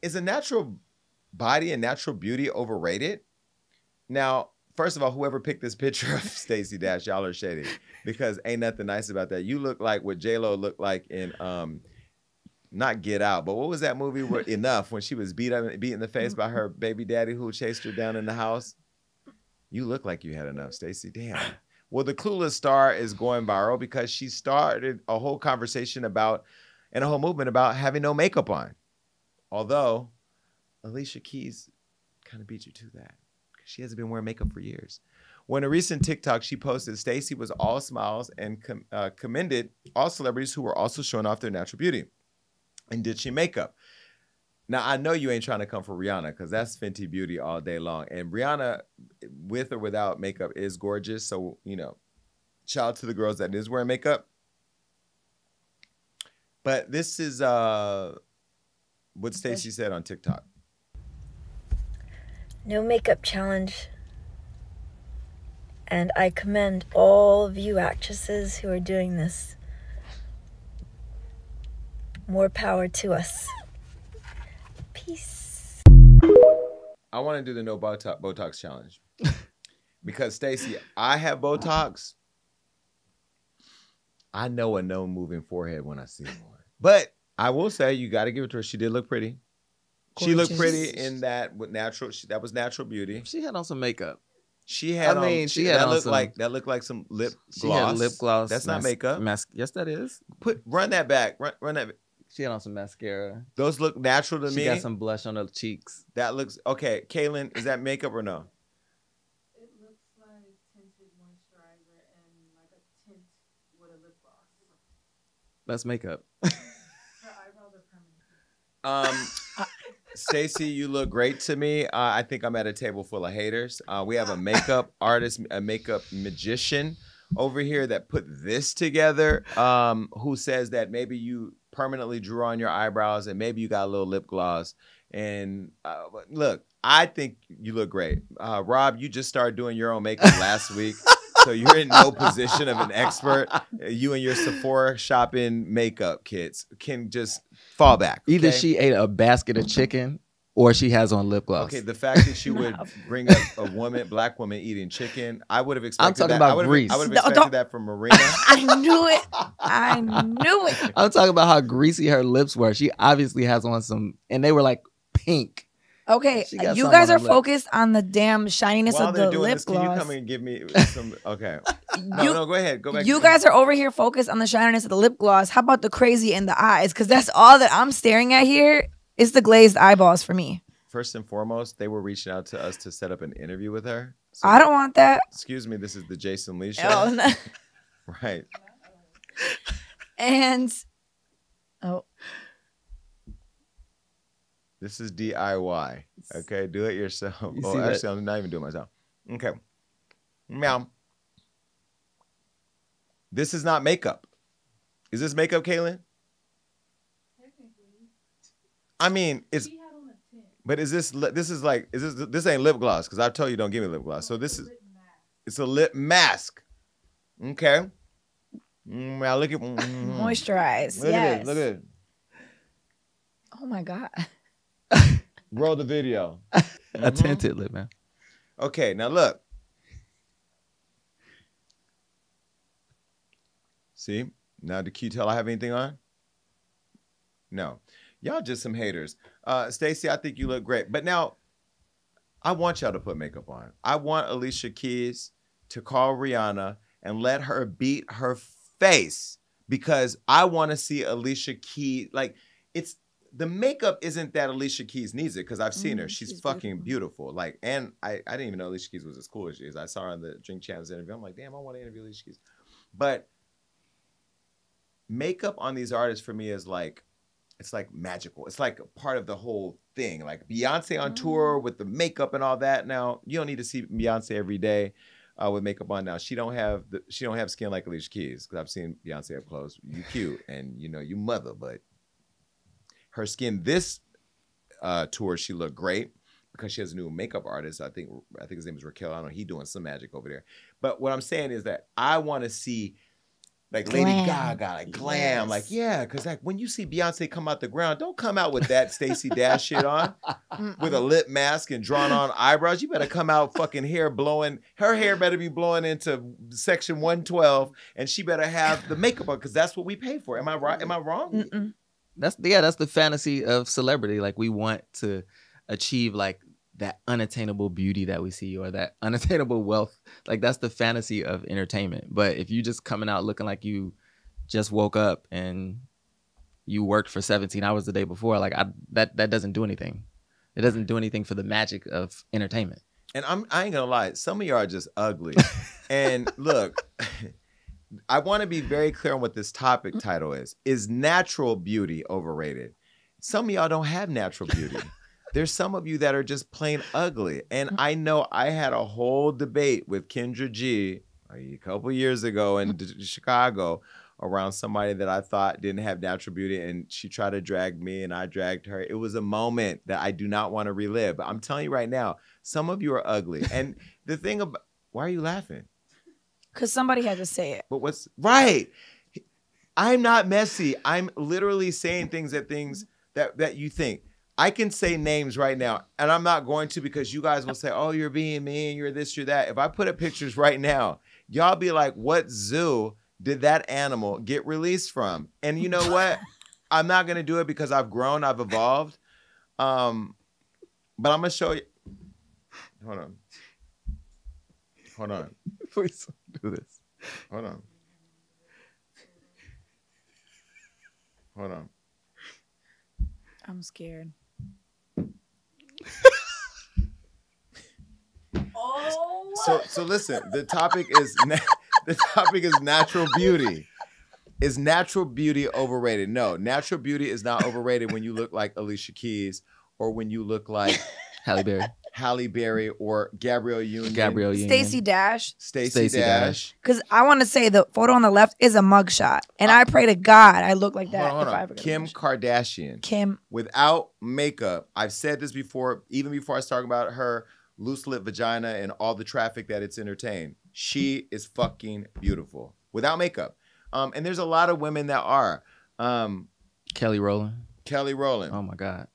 is a natural body and natural beauty overrated? Now, first of all, whoever picked this picture of Stacey Dash, y'all are shady, because ain't nothing nice about that. You look like what J-Lo looked like in, not Get Out, but what was that movie, Enough, when she was beat in the face by her baby daddy who chased her down in the house? You look like you had enough, Stacey. Damn. Well, the Clueless star is going viral because she started a whole conversation about, and a whole movement about having no makeup on. Although, Alicia Keys kind of beat you to that. She hasn't been wearing makeup for years. Well, in a recent TikTok, she posted Stacey was all smiles and commended all celebrities who were also showing off their natural beauty and ditching makeup. Now, I know you ain't trying to come for Rihanna, because that's Fenty Beauty all day long. And Rihanna, with or without makeup, is gorgeous. So, you know, shout out to the girls that is wearing makeup. But this is what Stacey said on TikTok.
No makeup challenge. And I commend all of you actresses who are doing this. More power to us. Peace.
I want to do the no Botox challenge. Because, Stacey, I have Botox. I know a no moving forehead when I see one. But I will say, you got to give it to her. She did look pretty. Gorgeous. She looked pretty in that with natural. That was natural beauty.
She had on some makeup.
She had. That looked like some lip gloss.
She had lip gloss.
That's not makeup.
Yes, that is.
Run that back. Run that.
She had on some mascara.
Those look natural to me.
She got some blush on her cheeks.
That looks okay. Kaylin, is that makeup or no?
It looks like tinted moisturizer and like a tint with a lip gloss.
That's makeup.
Her eyebrows are permanent.
Stacey, you look great to me. I think I'm at a table full of haters. We have a makeup artist, a makeup magician over here that put this together, who says that maybe you permanently drew on your eyebrows and maybe you got a little lip gloss. And look, I think you look great. Rob, you just started doing your own makeup last week. So you're in no position of an expert. You and your Sephora shopping makeup kits can just fall back. Okay?
Either she ate a basket of chicken or she has on lip gloss.
Okay, the fact that she would bring up a woman, black woman eating chicken, I would have expected
I'm talking
that.
about grease.
I would have expected that from Marina.
I knew it. I knew it.
I'm talking about how greasy her lips were. She obviously has on some, and they were like pink.
Okay,
She got
you
some
guys
on
are
her lip.
focused on the damn shininess
While
of
they're
the
doing
lip
this, can you
gloss.
come and give me some? Okay. No, go ahead. Go back.
You guys are over here focused on the shininess of the lip gloss. How about the crazy in the eyes? Because that's all that I'm staring at here. It's the glazed eyeballs for me.
First and foremost, they were reaching out to us to set up an interview with her. So,
I don't want that.
Excuse me, this is the Jason Lee show.
Oh, no.
Right.
And
this is DIY. Okay, do it yourself.
You
Oh,
see
actually,
that?
I'm not even doing it myself. Okay. Meow. This is not makeup. Is this makeup, Kaylin? I mean, it's. But is this? This ain't lip gloss because I told you don't give me lip gloss. So this is. It's a lip mask. Okay. Now look at.
Moisturize.
Look
yes.
at it. Look at it.
Oh my God.
Roll the video.
A tinted lip, man.
Okay, now look. See? Now, can you tell I have anything on? No. Y'all just some haters. Stacey, I think you look great. But now, I want y'all to put makeup on. I want Alicia Keys to call Rihanna and let her beat her face because I want to see Alicia Keys. Like, it's the makeup isn't that Alicia Keys needs it because I've seen her. She's fucking beautiful. Like, and I didn't even know Alicia Keys was as cool as she is. I saw her on the Drink Champs interview. I'm like, damn, I want to interview Alicia Keys. But makeup on these artists for me is like, it's like magical. It's like part of the whole thing. Like Beyonce on tour with the makeup and all that. Now, you don't need to see Beyonce every day with makeup on. Now, she don't have skin like Alicia Keys because I've seen Beyonce up close. You cute and you know you mother, but her skin this tour she looked great because she has a new makeup artist. I think his name is Raquel. I don't know. He doing some magic over there. But what I'm saying is that I want to see like
Glam.
Lady Gaga, like glam, like yeah, because like when you see Beyonce come out the ground, don't come out with that Stacey Dash shit on, with a lip mask and drawn on eyebrows. You better come out fucking hair blowing. Her hair better be blowing into section 112, and she better have the makeup on because that's what we pay for. Am I right? Am I wrong?
That's the fantasy of celebrity. Like we want to achieve like that unattainable beauty that we see or that unattainable wealth. Like that's the fantasy of entertainment. But if you just coming out looking like you just woke up and you worked for 17 hours the day before, like that doesn't do anything. It doesn't do anything for the magic of entertainment.
And I ain't gonna lie, some of y'all are just ugly. And look, I want to be very clear on what this topic title is. Is natural beauty overrated? Some of y'all don't have natural beauty. There's some of you that are just plain ugly. And I know I had a whole debate with Kendra G a couple years ago in Chicago around somebody that I thought didn't have natural beauty. And she tried to drag me and I dragged her. It was a moment that I do not want to relive. But I'm telling you right now, some of you are ugly. And the thing about, why are you laughing?
Because somebody had to say it.
But what's right? I'm not messy. I'm literally saying things that you think. I can say names right now, and I'm not going to because you guys will say, oh, you're being mean, you're this, you're that. If I put up pictures right now, y'all be like, what zoo did that animal get released from? And you know what? I'm not going to do it because I've grown, I've evolved. But I'm going to show you. Hold on.
Please do this.
Hold on.
I'm scared.
So listen, the topic is natural beauty. Is natural beauty overrated? No, natural beauty is not overrated when you look like Alicia Keys or when you look like Halle Berry or Gabrielle Union.
Stacey Dash.
Stacey Dash.
Because I want to say the photo on the left is a mugshot. And I pray to God I look like that.
Hold
if
on.
I ever get
Kim Kardashian.
Kim.
Without makeup, I've said this before, even before I started about her loose lip vagina and all the traffic that it's entertained. She is fucking beautiful. Without makeup. And there's a lot of women that are.
Kelly Rowland.
Oh my God.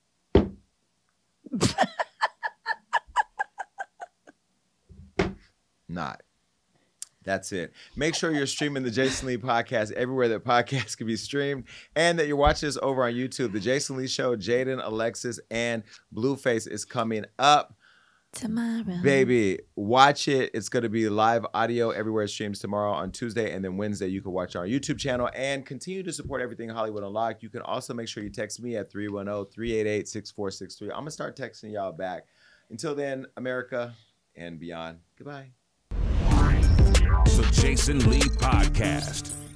Not. That's it. Make sure you're streaming the Jason Lee podcast everywhere that podcasts can be streamed, and that you're watching us over on YouTube. The Jason Lee Show, Jaden, Alexis, and Blueface is coming up
tomorrow.
Baby, watch it. It's going to be live audio everywhere it streams tomorrow on Tuesday, and then Wednesday you can watch our YouTube channel and continue to support everything Hollywood Unlocked. You can also make sure you text me at 310-388-6463. I'm going to start texting y'all back. Until then, America and beyond. Goodbye.
The Jason Lee Podcast.